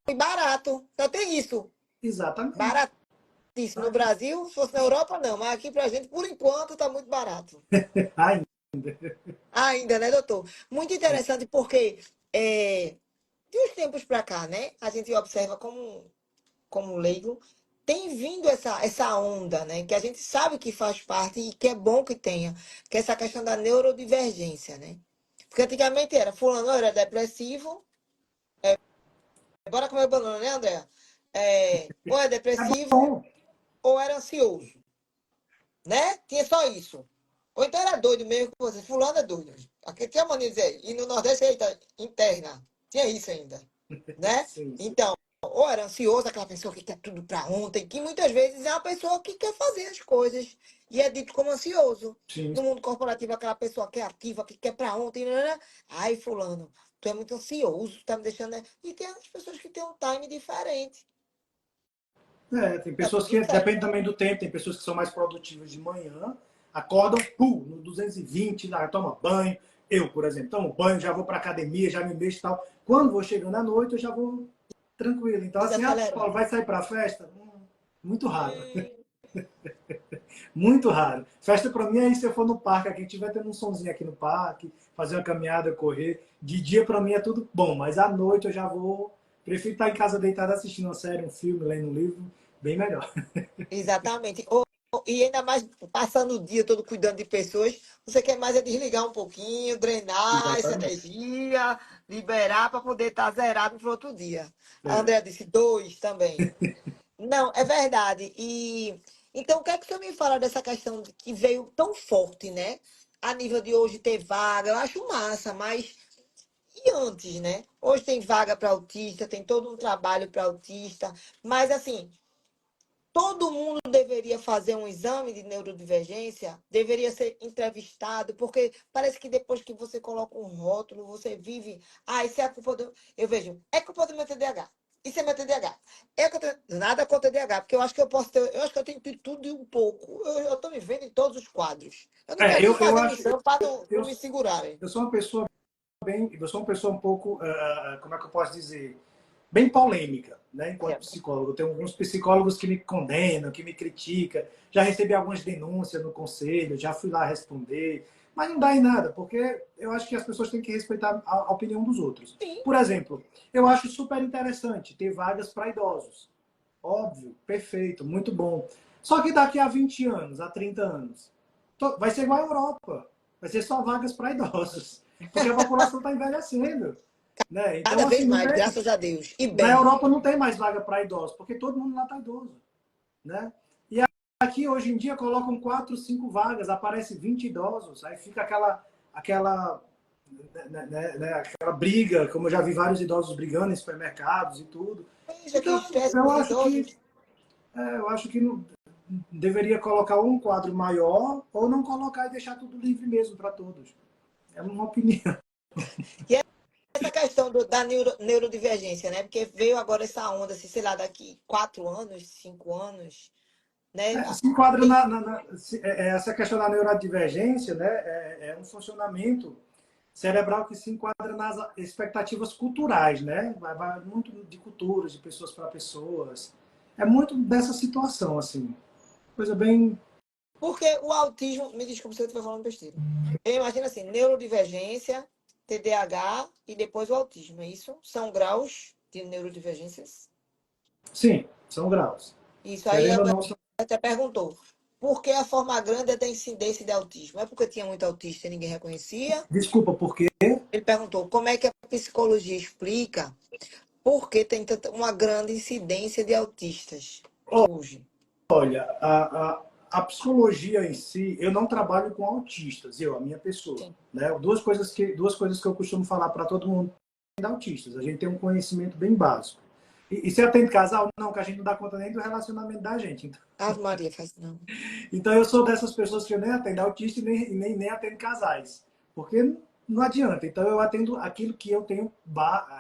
e barato. Só tem isso.
Exatamente.
Baratíssimo. No Brasil, se fosse na Europa, não. Mas aqui pra gente, por enquanto, tá muito barato.
Ai,
Ainda, né, doutor? Muito
é,
interessante porque de uns tempos para cá, né? A gente observa como leigo, tem vindo essa onda, né? Que a gente sabe que faz parte e que é bom que tenha, que é essa questão da neurodivergência, né? Porque antigamente era, fulano era depressivo, bora comer banana, né, Andréa? Ou é
é
depressivo
bom.
ou era ansioso, né? Tinha só isso. Ou então era doido mesmo, que você, fulano é doido. Aqui tinha mania de dizer, e no Nordeste, eita, interna, tinha isso ainda, né?
Sim, sim.
Então, ou era ansioso, aquela pessoa que quer tudo para ontem, que muitas vezes é uma pessoa que quer fazer as coisas e é dito como ansioso.
Sim.
No mundo corporativo, aquela pessoa que é ativa, que quer para ontem, né? Ai, fulano, tu é muito ansioso, tá me deixando. Né? E tem as pessoas que têm um time diferente.
Tem
Tá
pessoas
tudo
que,
certo.
depende também do tempo, tem pessoas que são mais produtivas de manhã, acordam, no 220, lá, toma banho. Eu, por exemplo, tomo banho, já vou para academia, já me mexo e tal. Quando vou chegando à noite, eu já vou tranquilo. Então, assim,
Desacelerando.
Paulo, vai sair para a festa? Muito raro.
Hum,
Muito raro. Festa para mim é isso se eu for no parque, aqui tiver tendo um sonzinho aqui no parque, fazer uma caminhada, correr. De dia para mim é tudo bom, mas à noite eu já vou. Prefiro estar em casa deitado assistindo uma série, um filme, lendo um livro, bem melhor.
exatamente. E ainda mais passando o dia todo cuidando de pessoas, você quer mais é desligar um pouquinho, drenar essa
Exatamente.
energia, liberar para poder estar zerado para outro dia. A
É.
Andrea disse dois também. Não, é verdade. E então, o que é que você me fala dessa questão que veio tão forte, né? A nível de hoje ter vaga, eu acho massa, mas e antes, né? Hoje tem vaga para autista, tem todo um trabalho para autista, mas assim, todo mundo deveria fazer um exame de neurodivergência, deveria ser entrevistado, porque parece que depois que você coloca um rótulo, você vive. Ah, isso é a culpa do. Eu vejo, é culpa do meu TDAH. Isso é meu TDAH. Nada contra TDAH, porque eu acho que eu posso ter. Eu acho que eu tenho de tudo e um pouco. Eu estou me vendo em todos os quadros. Eu não quero nem
Eu
fazer
acho.
missão para
Eu,
não me segurarem.
eu sou uma pessoa eu sou uma pessoa um pouco, como é que eu posso dizer, bem polêmica, né? Enquanto
Certo.
psicólogo, eu tenho alguns psicólogos que me condenam, que me criticam, já recebi algumas denúncias no conselho, já fui lá responder, mas não dá em nada, porque eu acho que as pessoas têm que respeitar a opinião dos outros.
Sim.
Por exemplo, eu acho super interessante ter vagas para idosos. Óbvio, perfeito, muito bom. Só que daqui a 20 anos, a 30 anos, vai ser igual a Europa. Vai ser só vagas para idosos. Porque a população está envelhecendo. Né?
Cada
Então,
vez
assim,
mais, graças a Deus. E
na
bem.
Europa não tem mais vaga para idosos, porque todo mundo lá está idoso. Né? E aqui, hoje em dia, colocam 4, 5 vagas, aparece 20 idosos, aí fica aquela briga, como eu já vi vários idosos brigando em supermercados e tudo.
Veja que
Então,
estresse
eu
com os
acho que
idosos.
não, deveria colocar um quadro maior ou não colocar e deixar tudo livre mesmo para todos. É uma opinião.
E essa questão da neurodivergência, né? Porque veio agora essa onda, assim, sei lá, daqui 4 anos, 5 anos, né?
Se enquadra
Tem,
essa questão da neurodivergência, né? É um funcionamento cerebral que se enquadra nas expectativas culturais, né? Vai muito de culturas, de pessoas para pessoas. É muito dessa situação, assim. Coisa bem.
porque o autismo, me desculpe se eu estiver falando besteira. Eu imagino assim, neurodivergência, TDAH e depois o autismo, é isso? São graus de neurodivergências?
Sim, são graus.
Isso aí a
Querendo ou
André
não,
até perguntou. Por que a forma grande é da incidência de autismo? É porque tinha muito autista e ninguém reconhecia?
desculpa, porque
Ele perguntou como é que a psicologia explica por que tem uma grande incidência de autistas hoje.
olha, a psicologia em si, eu não trabalho com autistas, a minha pessoa.
Sim.
Né? Duas coisas que eu costumo falar para todo mundo de autistas. A gente tem um conhecimento bem básico. E você atende casal? Não, que a gente não dá conta nem do relacionamento da gente.
Ave Maria, faz não.
Então eu sou dessas pessoas que eu nem atendo autista e nem atendo casais. Porque não adianta. Então eu atendo aquilo que eu tenho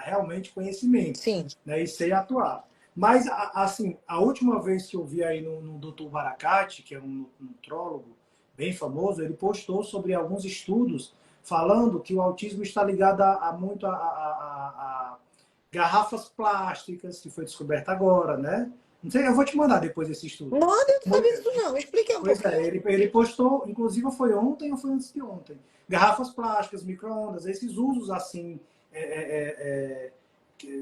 realmente conhecimento,
Sim.
né? E sei atuar. Mas, assim, a última vez que eu vi aí no Dr. Baracate, que é um nutrólogo bem famoso, ele postou sobre alguns estudos falando que o autismo está ligado muito a garrafas plásticas, que foi descoberta agora, né? Não sei, eu vou te mandar depois esse estudo.
Manda, eu não sabia disso não. Explica um
Pois é,
pouquinho.
ele postou, inclusive foi ontem ou foi antes de ontem, garrafas plásticas, micro-ondas, esses usos assim,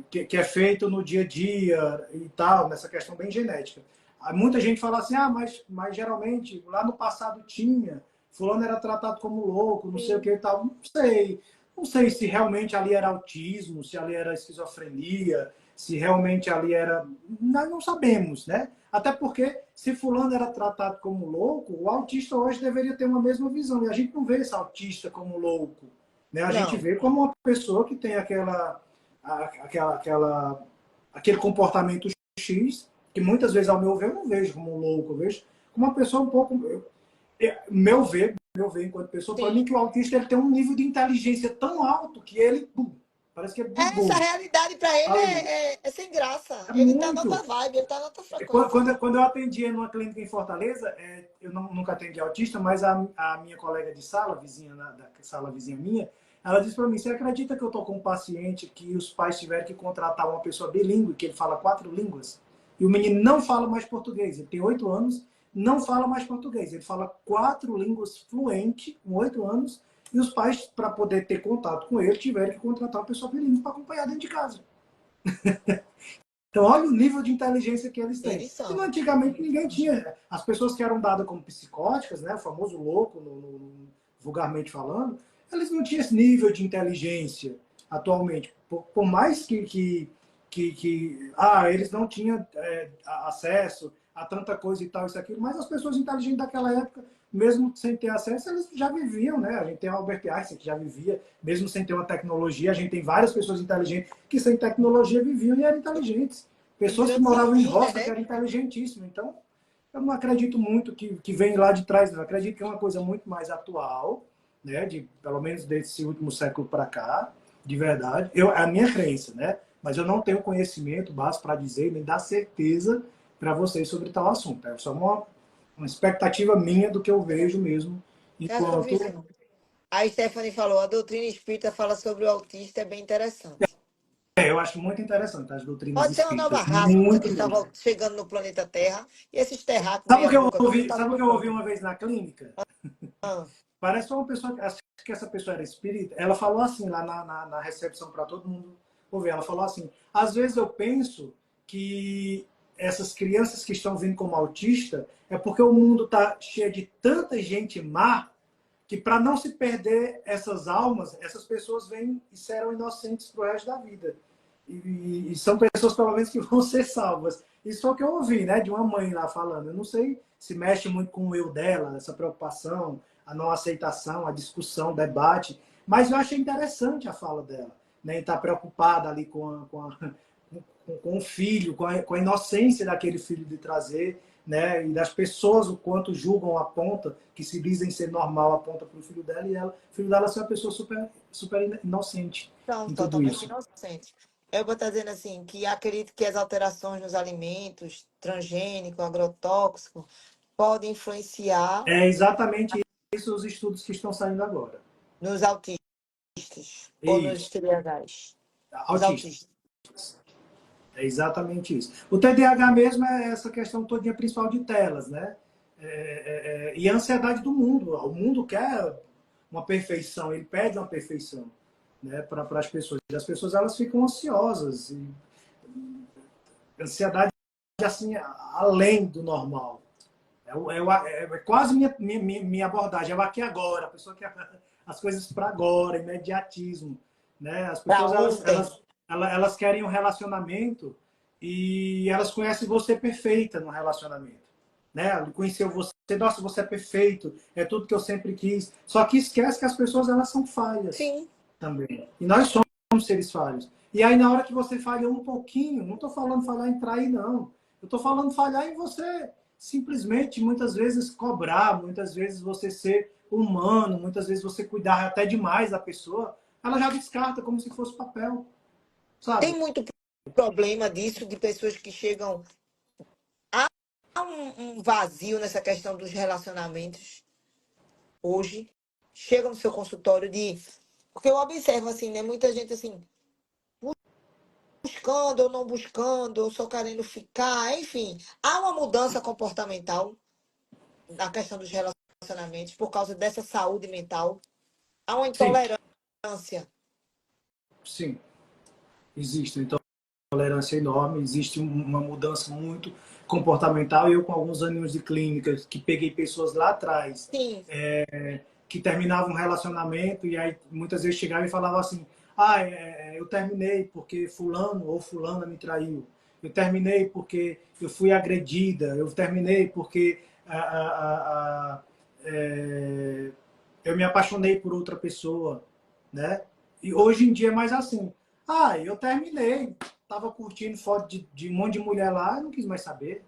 que é feito no dia a dia e tal, nessa questão bem genética. Muita gente fala assim, mas geralmente lá no passado tinha, fulano era tratado como louco, não sei o
Sim.
que e tal. Não sei. Não sei se realmente ali era autismo, se ali era esquizofrenia, se realmente ali era. Nós não sabemos, né? Até porque, se fulano era tratado como louco, o autista hoje deveria ter uma mesma visão. E a gente não vê esse autista como louco. Né? A gente
Não,
vê como uma pessoa que tem aquele comportamento X, que muitas vezes, ao meu ver, eu não vejo como um louco, eu vejo como uma pessoa um pouco. Meu ver enquanto pessoa, para mim,
sim.
que o autista ele tem um nível de inteligência tão alto que ele, parece que ele
Essa
bugou.
realidade para ele
Ali.
é sem graça.
É
Ele tá na outra
muito.
vibe, ele tá na outra
Quando,
frequência.
quando, quando eu atendia numa clínica em Fortaleza, eu nunca atendi autista, mas a minha colega de sala, vizinha da sala vizinha minha, ela disse para mim: você acredita que eu estou com um paciente que os pais tiveram que contratar uma pessoa bilíngue, que ele fala 4 línguas, e o menino não fala mais português, ele tem 8 anos, não fala mais português, ele fala 4 línguas fluente, com 8 anos, e os pais, para poder ter contato com ele, tiveram que contratar uma pessoa bilíngue para acompanhar dentro de casa. Então, olha o nível de inteligência que eles têm.
Eles
E
são.
antigamente ninguém tinha. As pessoas que eram dadas como psicóticas, né, o famoso louco, vulgarmente falando, eles não tinham esse nível de inteligência atualmente. Por mais eles não tinham acesso a tanta coisa e tal, isso, aquilo, mas as pessoas inteligentes daquela época, mesmo sem ter acesso, eles já viviam, né? A gente tem o Albert Einstein, que já vivia, mesmo sem ter uma tecnologia, a gente tem várias pessoas inteligentes que sem tecnologia viviam e eram inteligentes.
E
Pessoas que
grandes
moravam em
cientistas,
roça, que
né?
eram inteligentíssimas. Então, eu não acredito muito que vem lá de trás, não. Eu acredito que é uma coisa muito mais atual, né? Pelo menos desse último século para cá, de verdade. É a minha crença, né? Mas eu não tenho conhecimento básico para dizer, nem dar certeza para vocês sobre tal assunto. É só uma expectativa minha do que eu vejo mesmo,
É sobre
enquanto.
isso. A Stephanie falou, a doutrina espírita fala sobre o autista, é bem interessante.
Eu acho muito interessante as doutrinas
Pode ser uma nova
espíritas.
raça que
Muito
está
mesmo.
chegando no planeta Terra, e esses terráqueos meia boca tudo tá
Sabe o que eu ouvi
voltando.
uma vez na clínica?
Ah,
Parece uma pessoa, acho que essa pessoa era espírita, ela falou assim lá na recepção para todo mundo ouvir. Ela falou assim: às vezes eu penso que essas crianças que estão vindo como autista é porque o mundo está cheio de tanta gente má que para não se perder essas almas, essas pessoas vêm e serão inocentes para o resto da vida. E são pessoas, pelo menos, que vão ser salvas. Isso foi o que eu ouvi, né, de uma mãe lá falando. Eu não sei se mexe muito com o eu dela, essa preocupação, a não aceitação, a discussão, o debate, mas eu achei interessante a fala dela, né, estar preocupada ali com o filho, com a inocência daquele filho de trazer, né, e das pessoas o quanto julgam a ponta, que se dizem ser normal, aponta para o filho dela, e o filho dela ser uma pessoa super, super inocente
são
em tudo
totalmente
isso.
inocentes. Eu vou estar dizendo assim, que acredito que as alterações nos alimentos, transgênico, agrotóxico, podem influenciar
É exatamente isso os estudos que estão saindo agora.
nos autistas ou nos
Isso,
TDAHs. Nos
autista.
autistas.
É exatamente isso. O TDAH mesmo é essa questão todinha principal de telas, né? E a ansiedade do mundo. O mundo quer uma perfeição, ele pede uma perfeição, né, para as pessoas. E as pessoas elas ficam ansiosas. E ansiedade assim, além do normal. É quase minha abordagem. É o aqui e agora. A pessoa quer as coisas para agora, imediatismo. Né? As
Para
pessoas
ontem.
elas querem um relacionamento e elas conhecem você perfeita no relacionamento. né? Conheceu você, nossa, você é perfeito, é tudo que eu sempre quis. Só que esquece que as pessoas, elas são falhas
Sim.
também. E nós somos seres falhos. E aí, na hora que você falhou um pouquinho, não estou falando falhar em trair, não. Eu estou falando falhar em você simplesmente, muitas vezes, cobrar, muitas vezes você ser humano, muitas vezes você cuidar até demais da pessoa, ela já descarta como se fosse papel, sabe?
Tem muito problema disso, de pessoas que chegam a um vazio nessa questão dos relacionamentos hoje. Chega no seu consultório de. Porque eu observo assim, né? Muita gente assim, buscando ou não buscando, ou só querendo ficar, enfim. Há uma mudança comportamental na questão dos relacionamentos por causa dessa saúde mental. Há uma
Sim,
intolerância.
sim, existe. Então, tolerância enorme, existe uma mudança muito comportamental. E eu, com alguns anos de clínica, que peguei pessoas lá atrás,
Sim,
que terminavam um relacionamento e aí muitas vezes chegavam e falavam assim: ah, eu terminei porque fulano ou fulana me traiu. Eu terminei porque eu fui agredida. Eu terminei porque eu me apaixonei por outra pessoa, né? E hoje em dia é mais assim: ah, eu terminei, tava curtindo foto de um monte de mulher lá, não quis mais saber.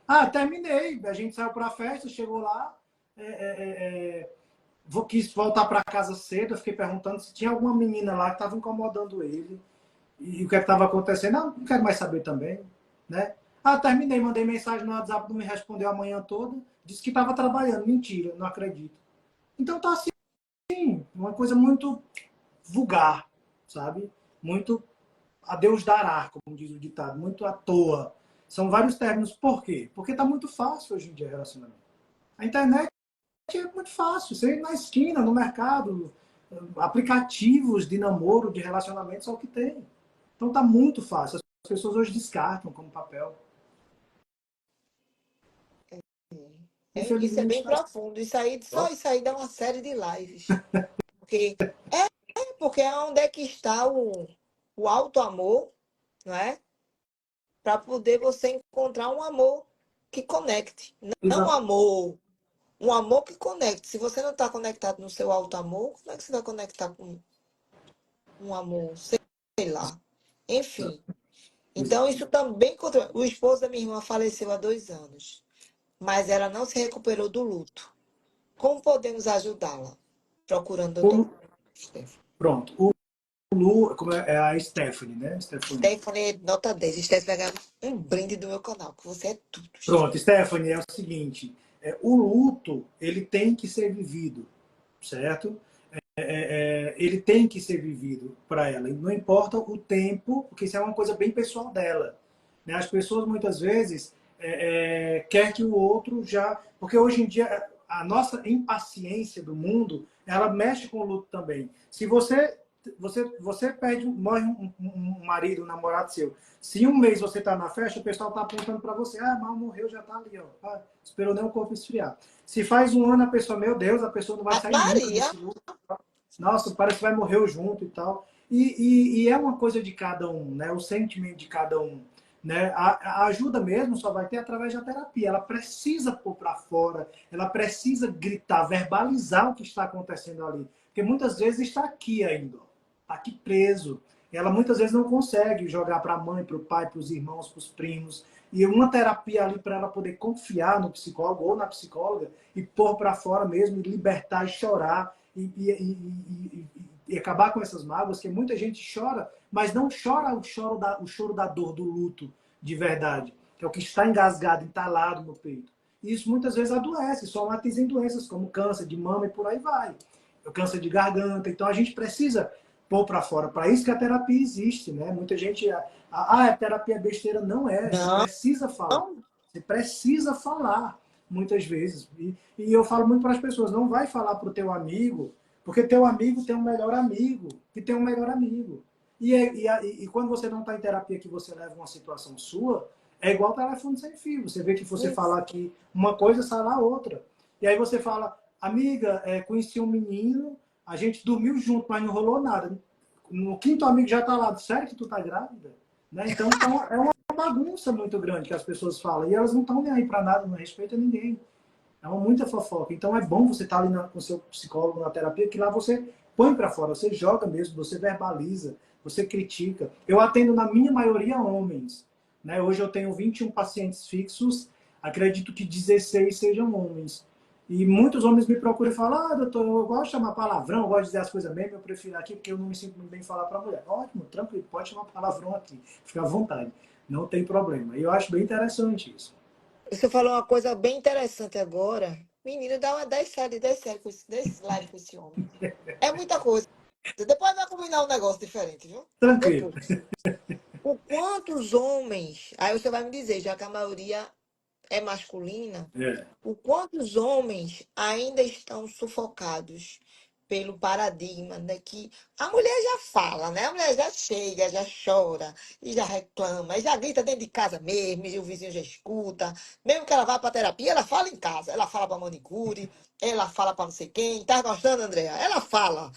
Ah, terminei, a gente saiu para a festa, chegou lá, é, é, é, quis voltar para casa cedo, eu fiquei perguntando se tinha alguma menina lá que estava incomodando ele e o que estava acontecendo. Ah, não quero mais saber também, né? Ah, terminei, mandei mensagem no WhatsApp, não me respondeu a manhã toda, disse que estava trabalhando. Mentira, não acredito. Então tá assim, uma coisa muito vulgar, sabe? Muito a Deus dará, como diz o ditado, muito à toa. São vários termos. Por quê? Porque tá muito fácil hoje em dia relacionamento. A internet é muito fácil. Você ir na esquina, no mercado, aplicativos de namoro, de relacionamento, só o que tem. Então tá muito fácil. As pessoas hoje descartam como papel.
isso é
Infelizmente
bem
tá
profundo. Isso aí, só
assim.
isso aí dá uma série de lives. Porque porque é onde é que está o alto amor, não é? Para poder você encontrar um amor que conecte. Não um amor que conecte. Se você não está conectado no seu alto amor, como é que você vai conectar com um amor? Sei lá. Enfim. Então, isso também. O esposo da minha irmã faleceu há 2 anos, mas ela não se recuperou do luto. Como podemos ajudá-la? Procurando o doutor Stephanie.
Pronto. O Lu, como é a Stephanie, né? Stephanie.
Stephanie, nota 10. Stephanie vai ganhar um brinde do meu canal, que você é tudo,
Pronto,
Stephanie.
Stephanie, é o seguinte: o luto ele tem que ser vivido, certo? Ele tem que ser vivido para ela. E não importa o tempo, porque isso é uma coisa bem pessoal dela. Né? As pessoas muitas vezes quer que o outro já, porque hoje em dia a nossa impaciência do mundo ela mexe com o luto também. Se você perde, morre um marido, um namorado seu. Se um mês você está na festa, o pessoal está apontando para você. Ah, mal morreu, já está ali. Ó. Ah, esperou nem o corpo esfriar. Se faz um ano, a pessoa, meu Deus, a pessoa não vai
Ave
sair nunca
Maria,
desse luto. Nossa, parece que vai morrer junto e tal. E é uma coisa de cada um, né? O sentimento de cada um. Né? A ajuda mesmo só vai ter através da terapia. Ela precisa pôr para fora, ela precisa gritar, verbalizar o que está acontecendo ali. Porque muitas vezes está aqui ainda, está aqui preso. Ela muitas vezes não consegue jogar para a mãe, para o pai, para os irmãos, para os primos. E uma terapia ali para ela poder confiar no psicólogo ou na psicóloga e pôr para fora mesmo, e libertar e chorar e acabar com essas mágoas, que muita gente chora, mas não chora o choro da dor, do luto de verdade, que é o que está engasgado, entalado no peito. E isso muitas vezes adoece, somatiza em doenças como câncer de mama e por aí vai. O câncer de garganta. Então a gente precisa pôr para fora. Para isso que a terapia existe, né? Muita gente, a terapia é besteira. Não é. Você
não.
precisa falar. Você precisa falar muitas vezes. E eu falo muito para as pessoas, não vai falar para o teu amigo, porque teu amigo tem um melhor amigo, que tem um melhor amigo. E quando você não está em terapia, que você leva uma situação sua, é igual telefone sem fio. Você vê que você
Isso.
falar aqui uma coisa, sai lá outra. E aí você fala, amiga, conheci um menino, a gente dormiu junto, mas não rolou nada. No quinto amigo já está lá, sério que tu tá grávida? Né? Então é uma uma bagunça muito grande que as pessoas falam. E elas não estão nem aí para nada, não respeitam ninguém. É uma muita fofoca. Então é bom você estar ali com o seu psicólogo na terapia, que lá você põe para fora, você joga mesmo, você verbaliza, você critica. Eu atendo na minha maioria homens. Né? Hoje eu tenho 21 pacientes fixos, acredito que 16 sejam homens. E muitos homens me procuram e falam, ah, doutor, eu gosto de chamar palavrão, eu gosto de dizer as coisas mesmo, eu prefiro aqui porque eu não me sinto muito bem falar para a mulher. Ótimo, tranquilo, pode chamar palavrão aqui, fica à vontade, não tem problema. E eu acho bem interessante isso.
Você falou uma coisa bem interessante agora. Menino, dá uma 10 séries, 10 séries, 10 lives com esse homem. É muita coisa. Depois vai combinar um negócio diferente, viu?
Tranquilo.
Depois. O quanto os homens. Aí você vai me dizer, já que a maioria é masculina,
É.
o quanto os homens ainda estão sufocados pelo paradigma, né, que a mulher já fala, né? A mulher já chega, já chora, e já reclama, e já grita dentro de casa mesmo, e o vizinho já escuta. Mesmo que ela vá para terapia, ela fala em casa. Ela fala para manicure, ela fala para não sei quem. Tá gostando, Andréa? Ela fala.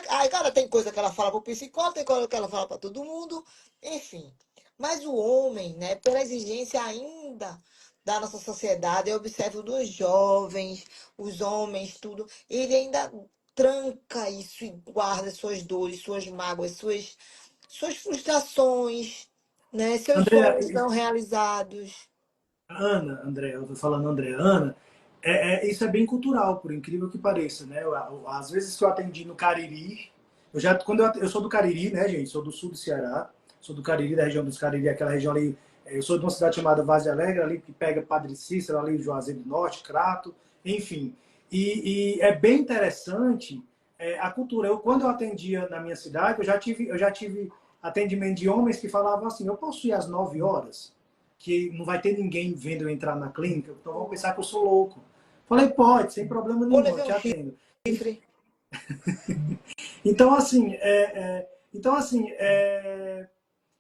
Aí, cara, tem coisa que ela fala para o psicólogo, tem coisa que ela fala para todo mundo, enfim. Mas o homem, né, pela exigência ainda da nossa sociedade, eu observo dos jovens, os homens, tudo, ele ainda tranca isso e guarda suas dores, suas mágoas, suas frustrações, né? Seus
André,
sonhos não realizados.
Ana, André, eu estou falando André, Ana, isso é bem cultural, por incrível que pareça, né? Às vezes que eu atendi no Cariri, eu sou do Cariri, né, gente? Sou do sul do Ceará, sou do Cariri, da região dos Cariri, aquela região ali. Eu sou de uma cidade chamada Vaz Alegre, ali que pega Padre Cícero, ali Juazeiro do Norte, Crato, enfim. E é bem interessante a cultura. Quando eu atendia na minha cidade, eu já tive atendimento de homens que falavam assim: eu posso ir às 9 horas? Que não vai ter ninguém vendo eu entrar na clínica, então vão pensar que eu sou louco. Falei, pode, sem problema
Ou
nenhum, eu
levei
te
um
atendo.
chifre.
Então, assim,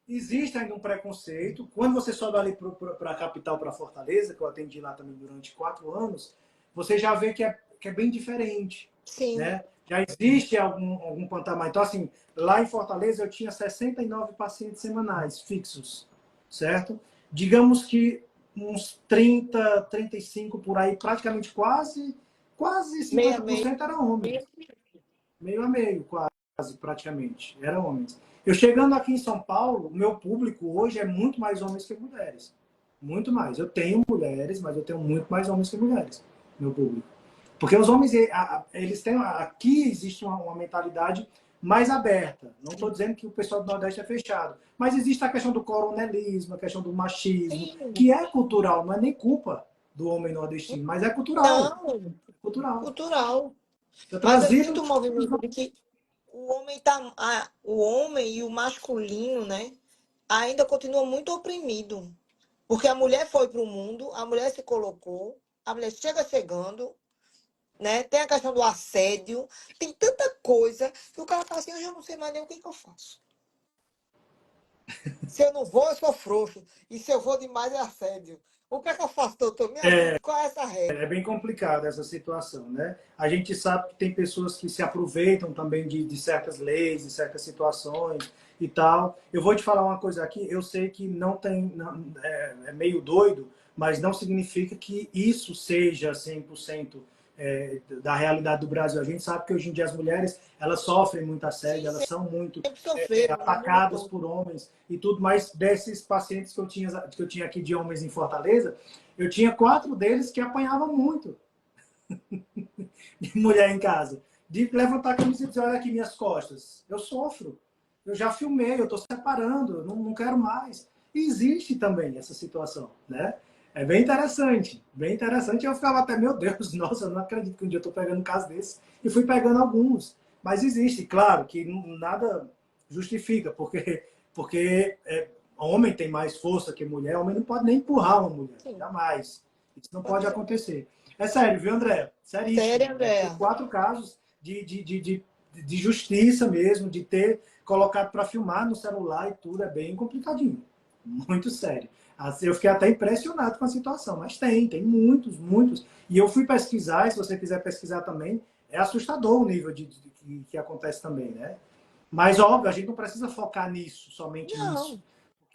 existe ainda um preconceito. Quando você sobe ali para a capital, para Fortaleza, que eu atendi lá também durante 4 anos, você já vê que é bem diferente.
Sim,
Né? Já existe algum patamar. Então, assim, lá em Fortaleza eu tinha 69 pacientes semanais fixos, certo? Digamos que uns 30, 35 por aí, praticamente quase
meia meia.
50% eram homens. Meio a meio, quase, praticamente. Eram homens. Eu chegando aqui em São Paulo, o meu público hoje é muito mais homens que mulheres. Muito mais. Eu tenho mulheres, mas eu tenho muito mais homens que mulheres, meu público. Porque os homens, eles têm. Aqui existe uma mentalidade mais aberta. Não estou dizendo que o pessoal do Nordeste é fechado. Mas existe a questão do coronelismo, a quão do machismo,
Sim.
que é cultural, não é nem culpa do homem nordestino, mas é cultural.
Não,
É cultural.
cultural.
Eu
Mas eu
trazido.
sinto um movimento de que o homem e o masculino, né, ainda continua muito oprimido. Porque a mulher foi para o mundo, a mulher se colocou, a mulher chega chegando, né? Tem a questão do assédio, tem tanta coisa que o cara fala assim, eu já não sei mais nem o que, que eu faço. Se eu não vou, eu sou frouxo. E se eu vou demais, é assédio. O que é que eu faço, doutor? Me ajude, qual é essa regra?
É bem complicada essa situação, né? A gente sabe que tem pessoas que se aproveitam também de certas leis, de certas situações e tal. Eu vou te falar uma coisa aqui, eu sei que não tem, é meio doido, mas não significa que isso seja 100% da realidade do Brasil. A gente sabe que hoje em dia as mulheres, elas sofrem muito assédio,
Sim,
elas são muito
sempre sofreram no mundo
atacadas
todo.
por homens e tudo, mas desses pacientes que eu tinha aqui de homens em Fortaleza, eu tinha 4 deles que apanhavam muito de mulher em casa. De levantar a camisa e dizer, olha aqui minhas costas. Eu sofro. Eu já filmei, eu estou separando, não quero mais. E existe também essa situação, né? É bem interessante, bem interessante. Eu ficava até, meu Deus, nossa, eu não acredito que um dia eu estou pegando um caso desse. E fui pegando alguns. Mas existe, claro, que nada justifica, porque homem tem mais força que mulher, homem não pode nem empurrar uma mulher,
Sim,
jamais. Isso não
pode
pode
ser.
acontecer. É sério, viu, André?
Sério,
Seríssimo. Foi
Andréa?
4 casos de justiça mesmo, de ter colocado para filmar no celular e tudo. É bem complicadinho. Muito sério. Assim, eu fiquei até impressionado com a situação, mas tem muitos, muitos. E eu fui pesquisar, e se você quiser pesquisar também, é assustador o nível que acontece também, né? Mas, óbvio, a gente não precisa focar nisso, somente nisso.
Não.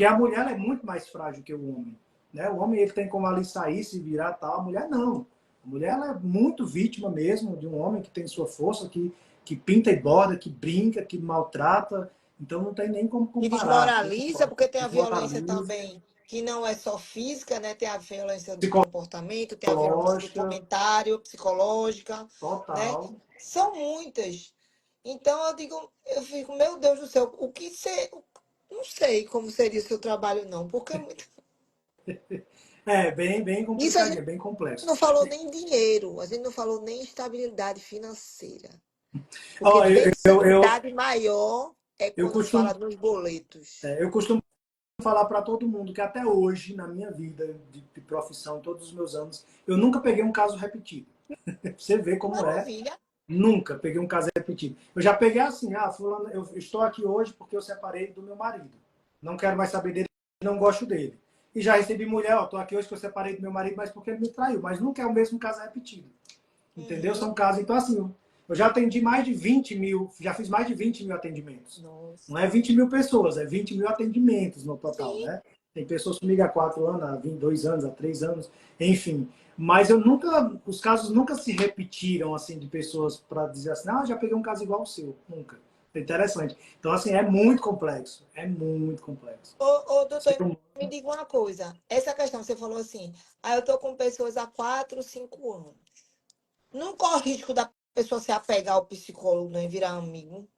Porque a mulher ela é muito mais frágil que o homem. Né? O homem ele tem como ali sair, se virar tal. A mulher não. A mulher ela é muito vítima mesmo de um homem que tem sua força, que pinta e borda, que brinca, que maltrata. Então não tem nem como
E
comparar.
desmoraliza, porque tem a violência
Desmoraliza,
também, que não é só física, né? Tem a violência do comportamento, tem a violência do
psicológica,
comentário, psicológica, né?
total.
São muitas. Então eu fico, meu Deus do céu, o que ser. Não sei como seria o seu trabalho, não, porque é muito.
É bem
Isso a
complicadinho, é
gente
bem complexo.
não falou nem dinheiro, a gente não falou nem estabilidade financeira. Porque
Ó,
felicidade maior é
eu
quando
costumo,
fala nos boletos.
eu costumo falar para todo mundo que até hoje, na minha vida de profissão, todos os meus anos, eu nunca peguei um caso repetido. Você vê como é.
Maravilha.
Nunca peguei um caso repetido. Eu já peguei assim, fulano, eu estou aqui hoje porque eu separei do meu marido. Não quero mais saber dele, não gosto dele. E já recebi mulher, estou aqui hoje que eu separei do meu marido, mas porque ele me traiu. Mas nunca é o mesmo caso repetido. Entendeu?
Uhum.
São casos. Então, assim, eu já atendi mais de 20 mil, já fiz mais de 20 mil atendimentos.
Nossa.
Não é 20 mil pessoas, é 20 mil atendimentos no total,
Sim.
né? Tem pessoas comigo há 4 anos, há 22 anos, há 3 anos, enfim. Mas eu nunca, os casos nunca se repetiram, assim, de pessoas para dizer assim, já peguei um caso igual ao seu. Nunca. É interessante. Então, assim, é muito complexo. É muito complexo.
Doutor, me diga uma coisa. Essa questão, você falou assim, eu tô com pessoas há 4, 5 anos. Não corre risco da pessoa se apegar ao psicólogo, né, e virar amigo?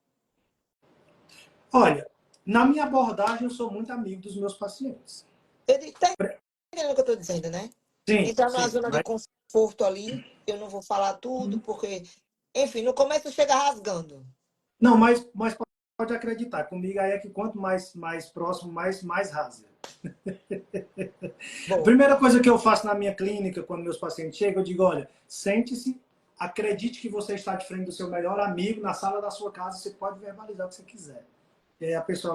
Olha, na minha abordagem, eu sou muito amigo dos meus pacientes.
Tá entendendo o que eu tô dizendo, né?
Sim,
Entrar numa
sim.
zona de conforto ali, eu não vou falar tudo, porque, enfim, no começo chega rasgando.
Não, mas pode acreditar, comigo aí é que quanto mais próximo, mais rasa. A
Bom,
primeira coisa que eu faço na minha clínica, quando meus pacientes chegam, eu digo, olha, sente-se, acredite que você está de frente do seu melhor amigo na sala da sua casa, você pode verbalizar o que você quiser. E aí a pessoa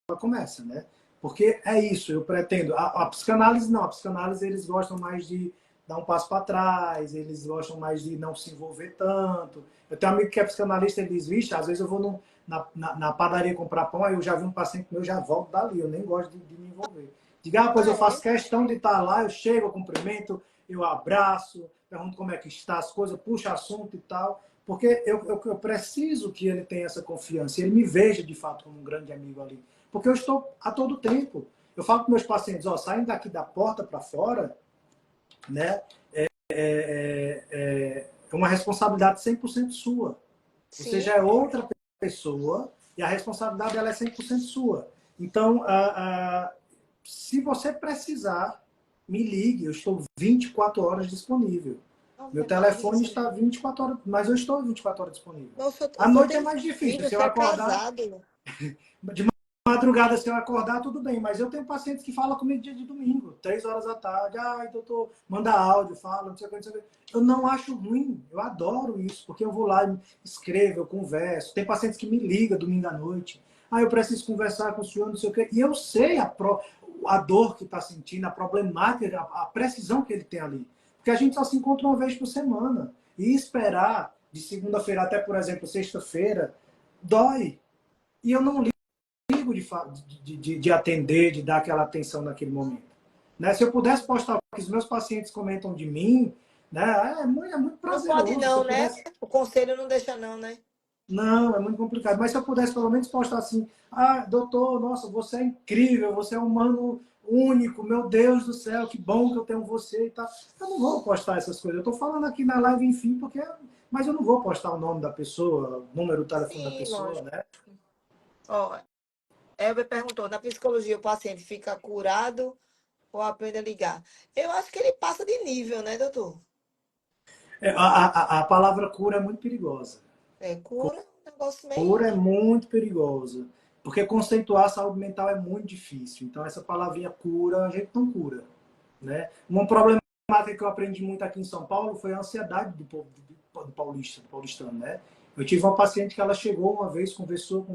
ela começa, né? Porque é isso, eu pretendo. A psicanálise não, a psicanálise eles gostam mais de dar um passo para trás, eles gostam mais de não se envolver tanto. Eu tenho um amigo que é psicanalista, ele diz, vixe, às vezes eu vou na padaria comprar pão, aí eu já vi um paciente meu, já volto dali, eu nem gosto de me envolver. Diga, pois eu faço
é.
questão de estar lá, eu chego, eu cumprimento, eu abraço, pergunto como é que está as coisas, puxo assunto e tal, porque eu preciso que ele tenha essa confiança, ele me veja de fato como um grande amigo ali. Porque eu estou a todo tempo. Eu falo para meus pacientes, saindo daqui da porta para fora, né, é uma responsabilidade 100% sua. Você
Sim.
já é outra pessoa e a responsabilidade ela é 100% sua. Então, se você precisar, me ligue. Eu estou 24 horas disponível. Meu
Ave Maria,
telefone
Senhor.
está 24 horas, mas eu estou 24 horas disponível.
Nossa,
À
o senhor
noite é
tem
mais difícil.
filho,
Se
você
eu
é
acordar,
casado.
de madrugada, se eu acordar, tudo bem. Mas eu tenho pacientes que falam comigo dia de domingo, 3 horas da tarde. Ai, doutor, manda áudio, fala, não sei o que, não sei o que. Eu não acho ruim. Eu adoro isso, porque eu vou lá, escrevo, eu converso. Tem pacientes que me ligam domingo à noite. Eu preciso conversar com o senhor, não sei o quê. E eu sei a dor que está sentindo, a problemática, a precisão que ele tem ali. Porque a gente só se encontra uma vez por semana. E esperar de segunda-feira até, por exemplo, sexta-feira, dói. E eu não de atender, de dar aquela atenção naquele momento. Né? Se eu pudesse postar o que os meus pacientes comentam de mim, né? É muito
Não pode
prazeroso. Se
não,
eu
né?
pudesse.
O conselho não deixa não, né?
Não, é muito complicado. Mas se eu pudesse pelo menos postar assim, doutor, nossa, você é incrível, você é um humano único, meu Deus do céu, que bom que eu tenho você e tal. Eu não vou postar essas coisas. Eu estou falando aqui na live, enfim, mas eu não vou postar o nome da pessoa, o número do telefone da
Sim,
pessoa,
lógico.
né?
Ó, Elber perguntou, na psicologia o paciente fica curado ou aprende a ligar? Eu acho que ele passa de nível, né, doutor?
A palavra cura é muito perigosa.
Cura é um negócio
Cura é
meio...
muito perigosa, porque conceituar a saúde mental é muito difícil. Então, essa palavrinha cura, a gente não cura. Né? Uma problemática que eu aprendi muito aqui em São Paulo foi a ansiedade do povo do paulistano. Né? Eu tive uma paciente que ela chegou uma vez, conversou.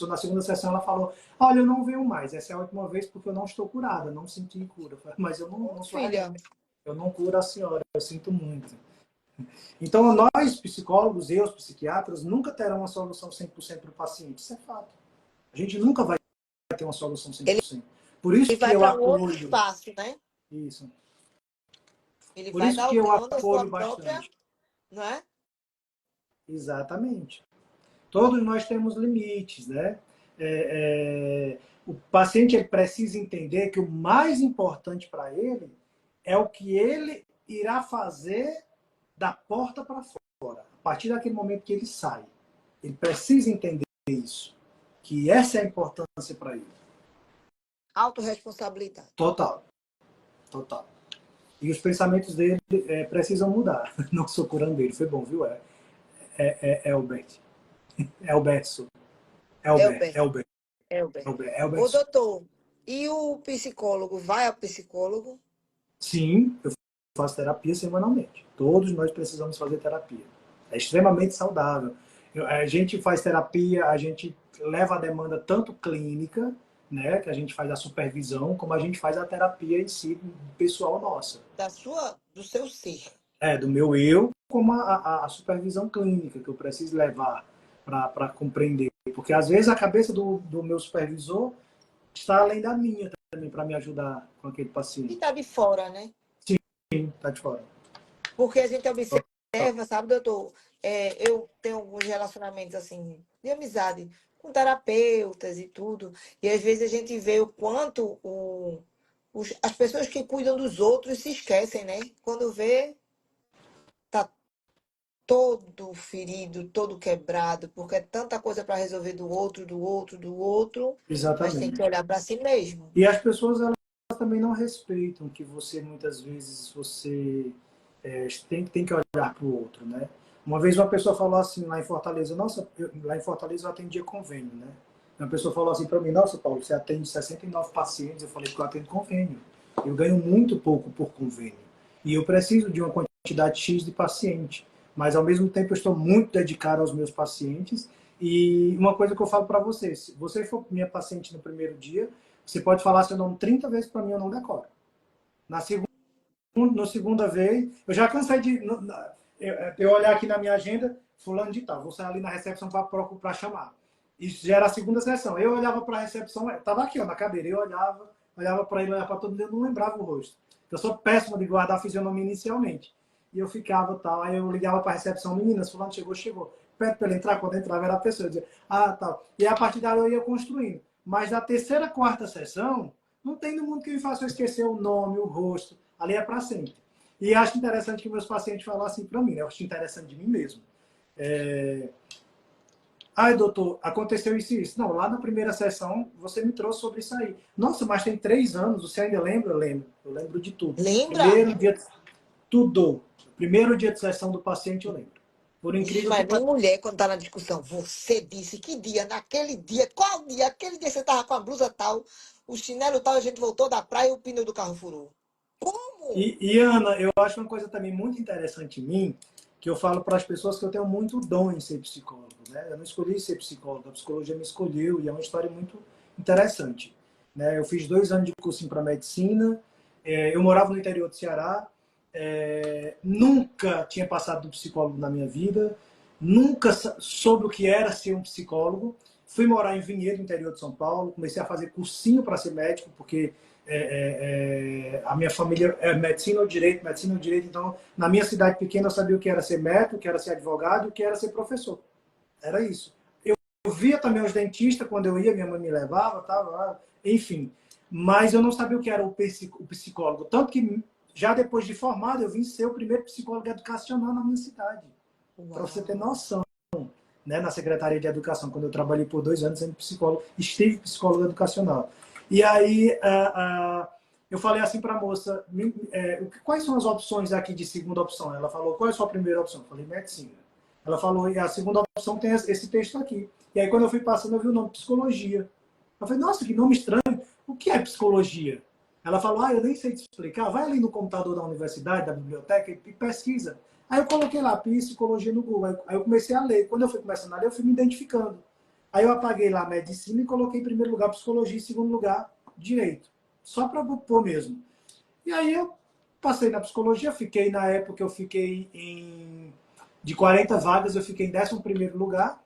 Na segunda sessão ela falou, olha, eu não venho mais, essa é a última vez porque eu não estou curada, não senti cura. Mas eu não sou
Filha,
remédio, eu não curo a senhora, eu sinto muito. Então, nós, psicólogos e os psiquiatras, nunca terão uma solução 100% para o paciente. Isso é fato. A gente nunca vai ter uma solução
ele
100%. Por isso
E
que
vai
eu
para um outro
apoio.
espaço, né?
Isso.
Ele
Por
vai
isso que eu
galgando a sua
apoio
própria,
bastante.
não é?
Exatamente. Todos nós temos limites, né? O paciente ele precisa entender que o mais importante para ele é o que ele irá fazer da porta para fora. A partir daquele momento que ele sai. Ele precisa entender isso. Que essa é a importância para ele.
Autorresponsabilidade.
Total. Total. E os pensamentos dele precisam mudar. Não sou curandeiro. Foi bom, viu? Elbert. Elberto. Elber.
Elber,
Elber.
Elber.
Elber.
Ô,
Elberto.
doutor, e o psicólogo? Vai ao psicólogo?
Sim, eu faço terapia semanalmente. Todos nós precisamos fazer terapia. É extremamente saudável. A gente faz terapia, a gente leva a demanda tanto clínica, né, que a gente faz a supervisão, como a gente faz a terapia em si, pessoal nossa.
Do seu ser.
Do meu eu, como a supervisão clínica que eu preciso levar para compreender. Porque às vezes a cabeça do meu supervisor está além da minha também, para me ajudar com aquele
E
paciente.
tá de fora, né?
Sim, tá de fora.
Porque a gente observa, sabe, doutor? Eu tenho alguns relacionamentos assim de amizade com terapeutas e tudo, e às vezes a gente vê o quanto as pessoas que cuidam dos outros se esquecem, né? Quando vê, tá todo ferido, todo quebrado, porque é tanta coisa para resolver do outro, do outro, do outro, mas tem que
Exatamente.
olhar para si mesmo.
E as pessoas elas também não respeitam que você muitas vezes tem que olhar para o outro, né? Uma vez uma pessoa falou assim lá em Fortaleza, nossa, lá em Fortaleza eu atendia convênio, né? Uma pessoa falou assim para mim, nossa, Paulo, você atende 69 pacientes. Eu falei que eu atendo convênio. Eu ganho muito pouco por convênio. E eu preciso de uma quantidade X de paciente. Mas, ao mesmo tempo, eu estou muito dedicado aos meus pacientes. E uma coisa que eu falo para você, se você for minha paciente no primeiro dia, você pode falar seu nome 30 vezes para mim, eu não decoro. Na segunda, na segunda vez, eu já cansei de eu olhar aqui na minha agenda, fulano de tal, vou sair ali na recepção para chamar. Isso já era a segunda sessão. Eu olhava para a recepção, estava aqui ó, na cadeira, eu olhava para ele, olhava para todo mundo, eu não lembrava o rosto. Eu sou péssimo de guardar a fisionomia inicialmente. E eu ficava tal, aí eu ligava para a recepção, meninas, fulano chegou, chegou. Perto para ele entrar, quando entrava era a pessoa, eu dizia, tal. E a partir daí eu ia construindo. Mas da terceira, quarta sessão, não tem no mundo que me faça eu esquecer o nome, o rosto. Ali é para sempre. E acho interessante que meus pacientes falam assim para mim, né? Eu acho interessante de mim mesmo. Ai, doutor, aconteceu isso e isso. Não, lá na primeira sessão você me trouxe sobre isso aí. Nossa, mas tem 3 anos, você ainda lembra? Eu lembro. Eu lembro de tudo.
Lembra?
Primeiro dia, tudo. Primeiro dia de sessão do paciente eu lembro. Por
Vixe,
incrível que
mas nem
pareça.
mulher, quando tá na discussão, você disse que dia, naquele dia, qual dia? Aquele dia você tava com a blusa tal, o chinelo tal, a gente voltou da praia e o pneu do carro furou. Como?
E, Ana, eu acho uma coisa também muito interessante em mim, que eu falo para as pessoas que eu tenho muito dom em ser psicólogo. Né? Eu não escolhi ser psicólogo, a psicologia me escolheu e é uma história muito interessante. Né? Eu fiz 2 anos de cursinho para medicina, eu morava no interior do Ceará, nunca tinha passado do psicólogo na minha vida, nunca soube o que era ser um psicólogo. Fui morar em Vinhedo, no interior de São Paulo, comecei a fazer cursinho para ser médico, porque a minha família é medicina ou direito, então na minha cidade pequena eu sabia o que era ser médico, o que era ser advogado, o que era ser professor. Era isso. Eu via também os dentistas quando eu ia, minha mãe me levava, tava, enfim. Mas eu não sabia o que era o psicólogo. Tanto que já depois de formado eu vim ser o primeiro psicólogo educacional na minha cidade. Para você ter
Uau.
noção. Né, na Secretaria de Educação, quando eu trabalhei por 2 anos sendo psicólogo, estive psicólogo educacional. E aí eu falei assim para a moça, quais são as opções aqui de segunda opção? Ela falou, qual é a sua primeira opção? Eu falei, medicina. Ela falou, e a segunda opção tem esse texto aqui. E aí quando eu fui passando, eu vi o nome psicologia. Eu falei, nossa, que nome estranho. O que é psicologia? Ela falou, eu nem sei te explicar. Vai ali no computador da universidade, da biblioteca e pesquisa. Aí eu coloquei lá, psicologia no Google. Aí eu comecei a ler. Quando eu fui começando a ler, eu fui me identificando. Aí eu apaguei lá medicina e coloquei em primeiro lugar psicologia e em segundo lugar direito. Só para pôr mesmo. E aí eu passei na psicologia, fiquei na época, eu fiquei de 40 vagas, eu fiquei em 11º lugar.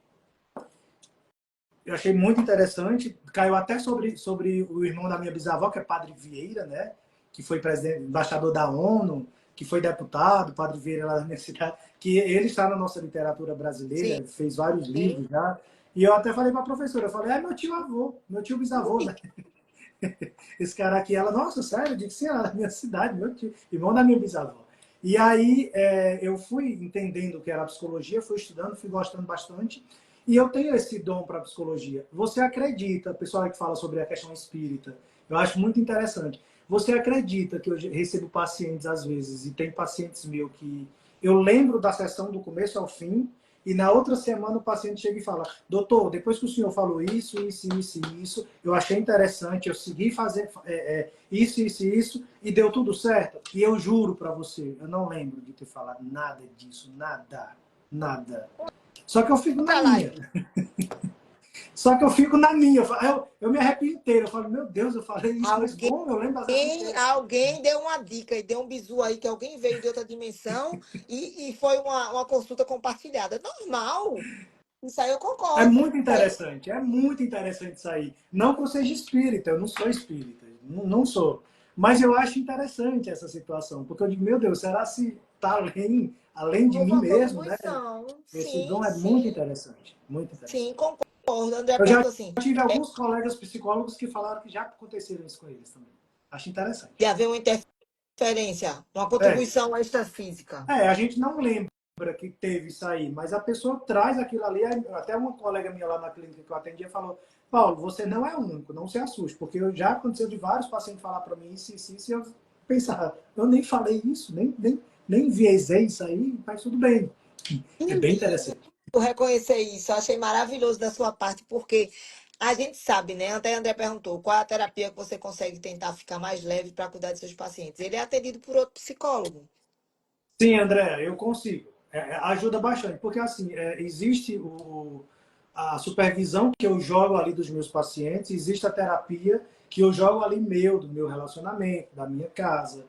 eu achei muito interessante. Caiu até sobre o irmão da minha bisavó, que é Padre Vieira, né? Que foi presidente, embaixador da ONU, que foi deputado, Padre Vieira lá da minha cidade, que ele está na nossa literatura
Sim,
brasileira, fez vários
sim.
livros já. E eu até falei para a professora, eu falei, é meu tio avô, meu tio bisavô, né? Esse cara aqui, ela, nossa, sério? Eu disse, sim, ela é da minha cidade, meu tio, irmão da minha bisavó. E aí eu fui entendendo o que era a psicologia, fui estudando, fui gostando bastante. E eu tenho esse dom para a psicologia. Você acredita, pessoal que fala sobre a questão espírita, eu acho muito interessante. Você acredita que eu recebo pacientes às vezes, e tem pacientes meus que eu lembro da sessão do começo ao fim, e na outra semana o paciente chega e fala: doutor, depois que o senhor falou isso, eu achei interessante, eu segui fazendo isso, e deu tudo certo. E eu juro para você, eu não lembro de ter falado nada disso, nada, nada. Só que eu fico na
Pra lá,
minha. Só que eu fico na minha. Eu me arrepio inteiro. Eu falo, meu Deus, eu falei isso, mas
alguém,
como? Eu lembro da sessão inteira.
alguém deu uma dica e deu um bizu aí que alguém veio de outra dimensão e foi uma consulta compartilhada. Normal. Isso aí eu concordo. Isso aí
É muito interessante isso aí. Não que eu seja espírita, eu não sou espírita, não sou. Mas eu acho interessante essa situação, porque eu digo, meu Deus, será se está além de
houve
mim
uma
mesmo, né?
contribuição.
Esse
Sim,
dom é muito
sim,
interessante, muito
sim,
interessante.
concordo. André
Eu já
perguntou assim:
tive
é
alguns colegas psicólogos que falaram que já aconteceram isso com eles também. Acho
de
interessante.
haver uma interferência, uma
É,
contribuição extrafísica.
a gente não lembra que teve isso aí, mas a pessoa traz aquilo ali. Até uma colega minha lá na clínica que eu atendia falou: Paulo, você não é o único, não se assuste, porque já aconteceu de vários pacientes falar para mim isso, e eu pensava, eu nem falei isso, nem enviesei isso aí, mas tudo bem.
Que
É bem
lindo
interessante.
reconhecer isso. Eu achei maravilhoso da sua parte, porque a gente sabe, né? Até André perguntou qual é a terapia que você consegue tentar ficar mais leve para cuidar de seus pacientes. Ele é atendido por outro psicólogo.
Sim, André, eu consigo. Ajuda bastante, porque assim, existe a supervisão que eu jogo ali dos meus pacientes, existe a terapia que eu jogo ali do meu relacionamento, da minha casa,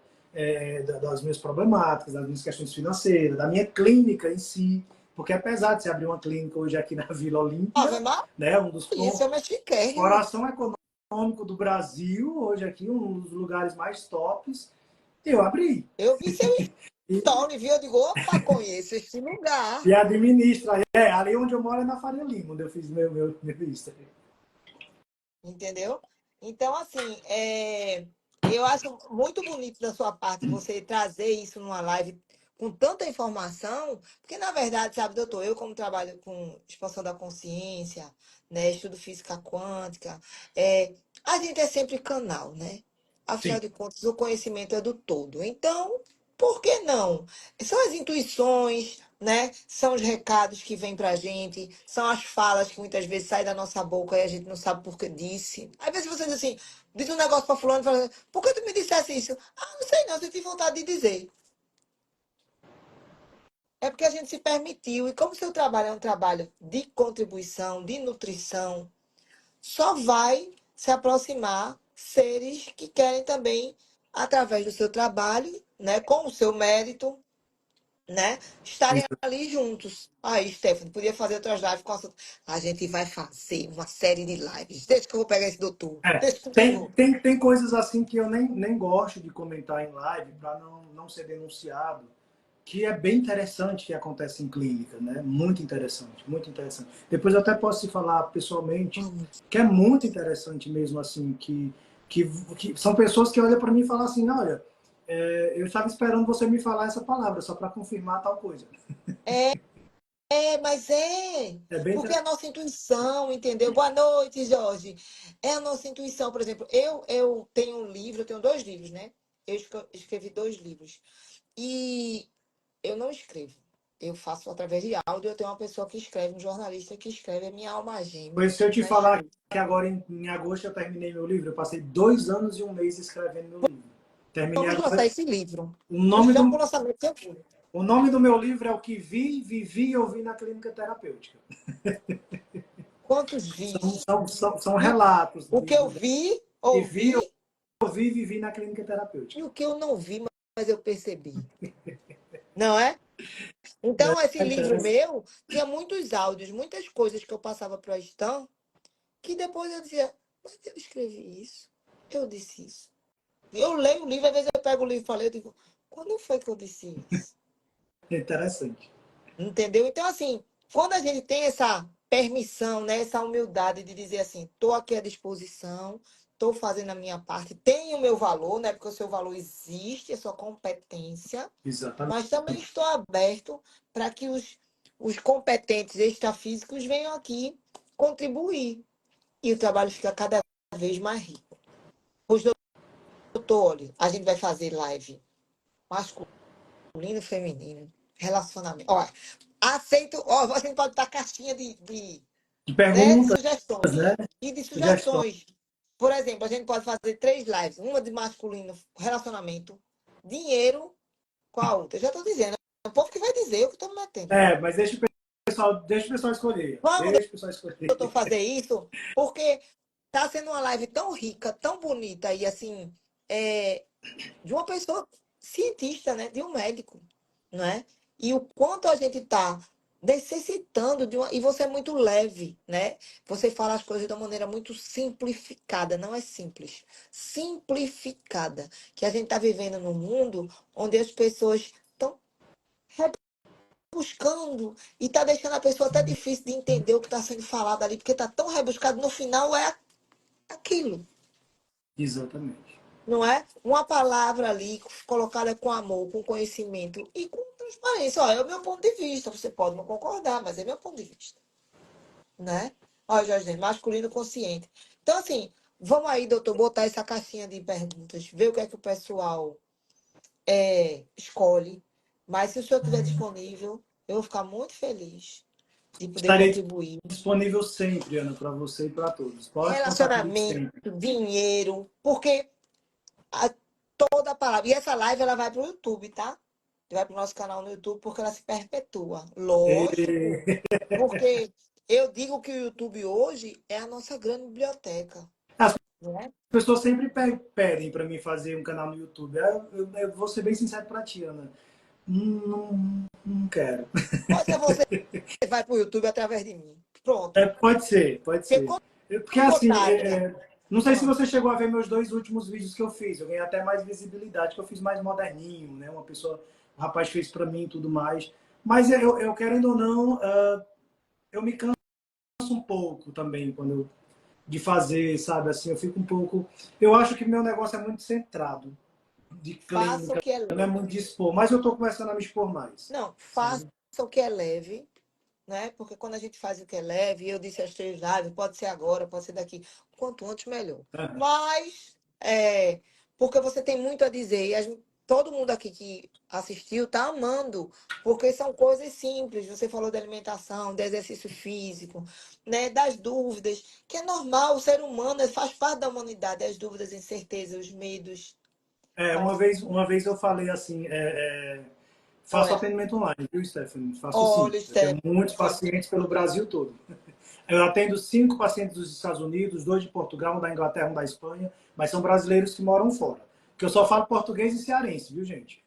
das minhas problemáticas, das minhas questões financeiras, da minha clínica em si, porque apesar de se abrir uma clínica hoje aqui na Vila
Ave
Olímpia,
Maria,
né, um dos
isso é uma chiquérrimo.
coração econômico do Brasil, hoje aqui um dos lugares mais tops, eu abri.
Eu vi seu
E,
story, viu? Eu digo, opa, conheço este lugar.
e administra. Ali onde eu moro é na Faria Lima, onde eu fiz meu Insta.
Entendeu? Então, assim, eu acho muito bonito da sua parte você trazer isso numa live com tanta informação, porque, na verdade, sabe, doutor, eu como trabalho com expansão da consciência, né, estudo física quântica, a gente é sempre canal, né? Afinal
Sim,
de contas, o conhecimento é do todo. Então, por que não? São as intuições, né? São os recados que vêm pra gente, são as falas que muitas vezes saem da nossa boca e a gente não sabe por que disse. Às vezes você diz assim, diz um negócio pra fulano e fala, por que tu me dissesse isso? Ah, não sei não, eu tive vontade de dizer. É porque a gente se permitiu. E como seu trabalho é um trabalho de contribuição, de nutrição, só vai se aproximar seres que querem também, através do seu trabalho, né, com o seu mérito, né? Estarem
isso.
ali juntos. Aí, Stephanie, podia fazer outras lives com a gente vai fazer uma série de lives. Deixa que eu vou pegar esse doutor. Deixa
Tem,
comigo.
tem, tem coisas assim que eu nem gosto de comentar em live para não ser denunciado, que é bem interessante que acontece em clínica, né? Muito interessante, muito interessante. Depois eu até posso te falar pessoalmente,
Vamos.
que é muito interessante mesmo, assim, que, que são pessoas que olham para mim e falam assim, olha, eu estava esperando você me falar essa palavra, só para confirmar tal coisa.
Mas é.
É bem
Porque é
interessante.
a nossa intuição, entendeu? Boa noite, Jorge. É a nossa intuição. Por exemplo, eu tenho um livro, eu tenho dois livros, né? Eu escrevi dois livros. E eu não escrevo. Eu faço através de áudio. Eu tenho uma pessoa que escreve, um jornalista que escreve, é minha alma gêmea
Pois se eu te
na
falar
escrita.
que agora em agosto eu terminei meu livro, eu passei 2 anos e 1 mês escrevendo meu livro. Terminei
Vamos lançar
agora.
esse livro.
O nome
Estamos com o
do,
lançamento seguro.
o nome do meu livro é O que Vi, Vivi e Ouvi na Clínica Terapêutica.
Quantos vi?
São
E
relatos
o que eu vi,
que vi,
ouvi,
ouvi e vivi na Clínica Terapêutica.
e o que eu não vi, mas eu percebi. Não é? Então, esse
É
livro
interessante.
meu tinha muitos áudios, muitas coisas que eu passava para o Stan, que depois eu dizia, mas eu escrevi isso, eu disse isso. Eu leio o livro, às vezes eu pego o livro e falei, eu digo, quando foi que eu disse isso?
Interessante.
Entendeu? Então, assim, quando a gente tem essa permissão, né, essa humildade de dizer assim, estou aqui à disposição, estou fazendo a minha parte, tenho o meu valor, né, porque o seu valor existe, a sua competência,
Exatamente.
mas também estou aberto para que os competentes extrafísicos venham aqui contribuir. E o trabalho fica cada vez mais rico. Pois, doutor, olha, a gente vai fazer live masculino, feminino, relacionamento. Ó, aceito, ó, você pode dar caixinha
De
né, de
perguntas,
sugestões.
né?
E de
Sugestões.
sugestões. Por exemplo, a gente pode fazer 3 lives, uma de masculino, relacionamento, dinheiro, com a outra. Eu já estou dizendo, é o povo que vai dizer o que estou me metendo.
Mas deixa o pessoal escolher.
Vamos,
Deixa o pessoal escolher.
doutor, fazer isso, porque tá sendo uma live tão rica, tão bonita e assim, de uma pessoa cientista, né? De um médico, não é? E o quanto a gente está necessitando de uma. E você é muito leve, né? Você fala as coisas de uma maneira muito simplificada, não é simples. Simplificada. Que a gente está vivendo num mundo onde as pessoas estão rebuscando e está deixando a pessoa até difícil de entender o que está sendo falado ali, porque está tão rebuscado, no final é aquilo.
Exatamente.
Não é? Uma palavra ali colocada com amor, com conhecimento e com transparência. Ó, é o meu ponto de vista. Você pode não concordar, mas é meu ponto de vista. Né? Ó, Jorge, masculino consciente. Então, assim, vamos aí, doutor, botar essa caixinha de perguntas, ver o que é que o pessoal escolhe. Mas se o senhor estiver disponível, eu vou ficar muito feliz de poder
Estarei
contribuir.
disponível sempre, Ana, para você e para todos. Pode contar comigo
Relacionamento,
sempre.
dinheiro, porque a- toda a palavra. E essa live ela vai para o YouTube, tá? Vai para o nosso canal no YouTube porque ela se perpetua. Lógico,
E
porque eu digo que o YouTube hoje é a nossa grande biblioteca.
as
Né?
pessoas sempre pedem para mim fazer um canal no YouTube. Eu vou ser bem sincero para ti, Ana. Não quero.
Pode ser você que vai para o YouTube através de mim. Pronto.
Pode ser, pode
Porque
ser.
quando
Porque assim,
botarem.
não sei se
Ah,
você chegou a ver meus 2 últimos vídeos que eu fiz. Eu ganhei até mais visibilidade, que eu fiz mais moderninho, né? Uma pessoa, um rapaz fez para mim e tudo mais. Mas eu querendo ou não, eu me canso um pouco também de fazer, sabe? Assim, eu fico um pouco. Eu acho que meu negócio é muito centrado de
faça o
clínica,
que é
não é muito
leve.
de expor. Mas eu estou começando a me expor mais,
Não, faça
sabe?
o que é leve. Né? Porque quando a gente faz o que é leve, eu disse às 3 lives, pode ser agora, pode ser daqui, quanto antes melhor. Mas, porque você tem muito a dizer, e todo mundo aqui que assistiu tá amando, porque são coisas simples. Você falou da alimentação, do exercício físico, né? Das dúvidas, que é normal, o ser humano faz parte da humanidade, as dúvidas, incertezas, os medos. Faz.
Uma vez eu falei assim, faço
Olha,
atendimento online, viu, Stephanie? Faço sim.
olha,
Eu tenho
Steph,
muitos pacientes pelo Brasil todo. Eu atendo 5 pacientes dos Estados Unidos, 2 de Portugal, um da Inglaterra, um da Espanha, mas são brasileiros que moram fora. Que eu só falo português e cearense, viu, gente?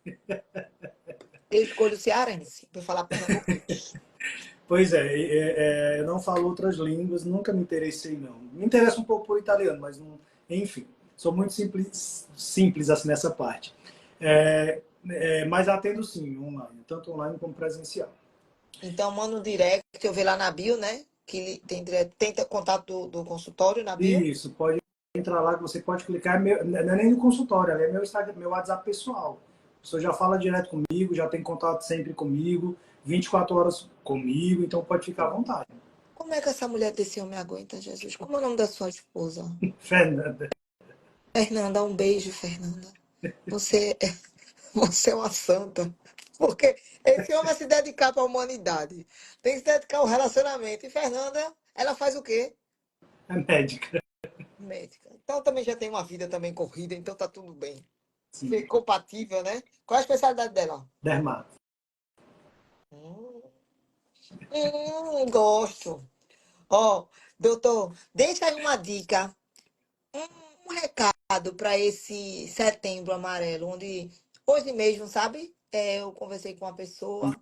eu escolho o cearense para falar pernambuquês.
Pois eu não falo outras línguas, nunca me interessei, não. Me interesso um pouco por italiano, mas não, enfim, sou muito simples assim nessa parte. Mas atendo sim, online, tanto online como presencial.
Então, manda um direct, eu ver lá na bio, né? Que tem tenta contato do consultório na bio.
Isso, pode entrar lá que você pode clicar, não é nem no consultório, é meu Instagram, meu WhatsApp pessoal. A pessoa já fala direto comigo, já tem contato sempre comigo, 24 horas comigo, então pode ficar à vontade.
Como é que essa mulher desse homem aguenta, Jesus? Como é o nome da sua esposa?
Fernanda,
Fernanda, um beijo, Fernanda. Você, você é uma santa. Porque esse homem vai se dedicar para a humanidade. Tem que se dedicar ao relacionamento. E Fernanda, ela faz o quê?
é médica.
Médica. Então também já tem uma vida também corrida, então tá tudo bem.
Sim,
Compatível, né? Qual é a especialidade dela?
dermato.
Hum, gosto. Ó, doutor, deixa aí uma dica, um recado para esse setembro amarelo, onde hoje mesmo, sabe? Eu conversei com uma pessoa,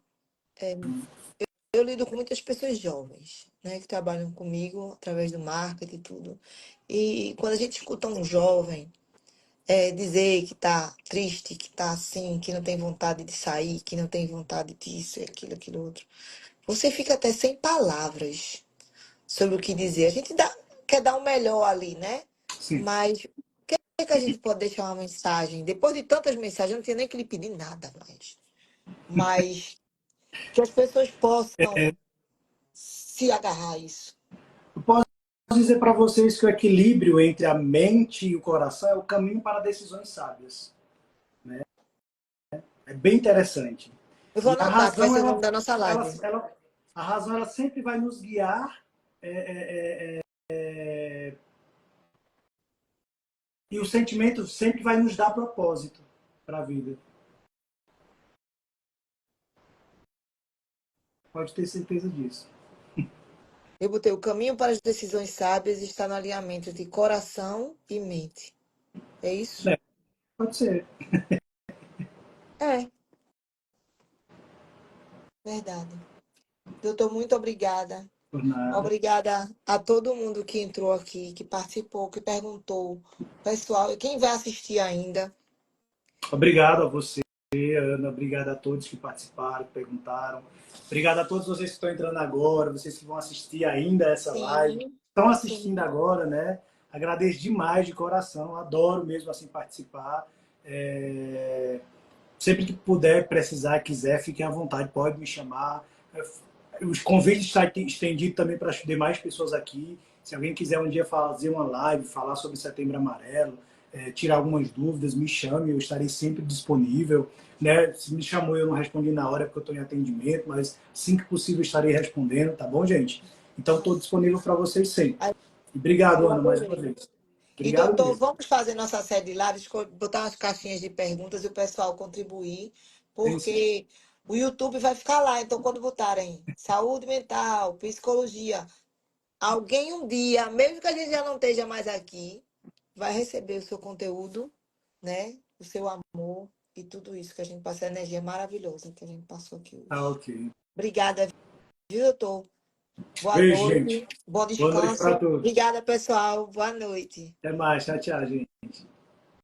eu lido com muitas pessoas jovens, né, que trabalham comigo através do marketing e tudo. E quando a gente escuta um jovem dizer que tá triste, que tá assim, que não tem vontade de sair, que não tem vontade disso, aquilo outro, você fica até sem palavras sobre o que dizer. A gente quer dar o melhor ali, né?
Sim.
Mas o que é que a gente pode deixar uma mensagem? Depois de tantas mensagens, eu não tinha nem que lhe pedir nada mais. Mas que as pessoas possam se agarrar a isso.
Eu posso dizer para vocês que o equilíbrio entre a mente e o coração é o caminho para decisões sábias. É bem interessante.
Eu vou
E a
anotar, que vai
razão,
ser o nome da nossa live.
a razão, ela sempre vai nos guiar e o sentimento sempre vai nos dar propósito para a vida. Pode ter certeza disso.
Eu botei o caminho para as decisões sábias está no alinhamento de coração e mente. É isso?
É, pode ser.
É, verdade. Doutor, muito obrigada.
Por nada.
Obrigada a todo mundo que entrou aqui, que participou, que perguntou. Pessoal, e quem vai assistir ainda?
Obrigado a você, Ana. Obrigado a todos que participaram, que perguntaram. Obrigado a todos vocês que estão entrando agora, vocês que vão assistir ainda essa live.
Sim,
Estão
sim.
assistindo agora, né? Agradeço demais de coração. Adoro mesmo assim participar. Sempre que puder, precisar, quiser, fiquem à vontade, pode me chamar. Os convites estão estendidos também para as demais pessoas aqui. Se alguém quiser um dia fazer uma live, falar sobre Setembro Amarelo, tirar algumas dúvidas, me chame, eu estarei sempre disponível. Né? Se me chamou e eu não respondi na hora, é porque eu estou em atendimento, mas assim que possível estarei respondendo, tá bom, gente? Então, estou disponível para vocês sempre. E obrigado,
Eu
Ana, mais uma
adorei.
vez.
E,
Obrigado
doutor,
mesmo.
vamos fazer nossa série de lives, botar umas caixinhas de perguntas e o pessoal contribuir,
Sim, sim.
porque o YouTube vai ficar lá. Então, quando botarem saúde mental, psicologia, alguém um dia, mesmo que a gente já não esteja mais aqui, vai receber o seu conteúdo, né? O seu amor e tudo isso que a gente passa, a energia maravilhosa que a gente passou aqui
Tá
hoje.
ok.
Obrigada, viu, doutor? Boa
Beijo, gente.
noite, bom
Boa noite para
descanso.
todos.
Obrigada, pessoal. Boa noite.
Até mais. Tchau, tchau, gente.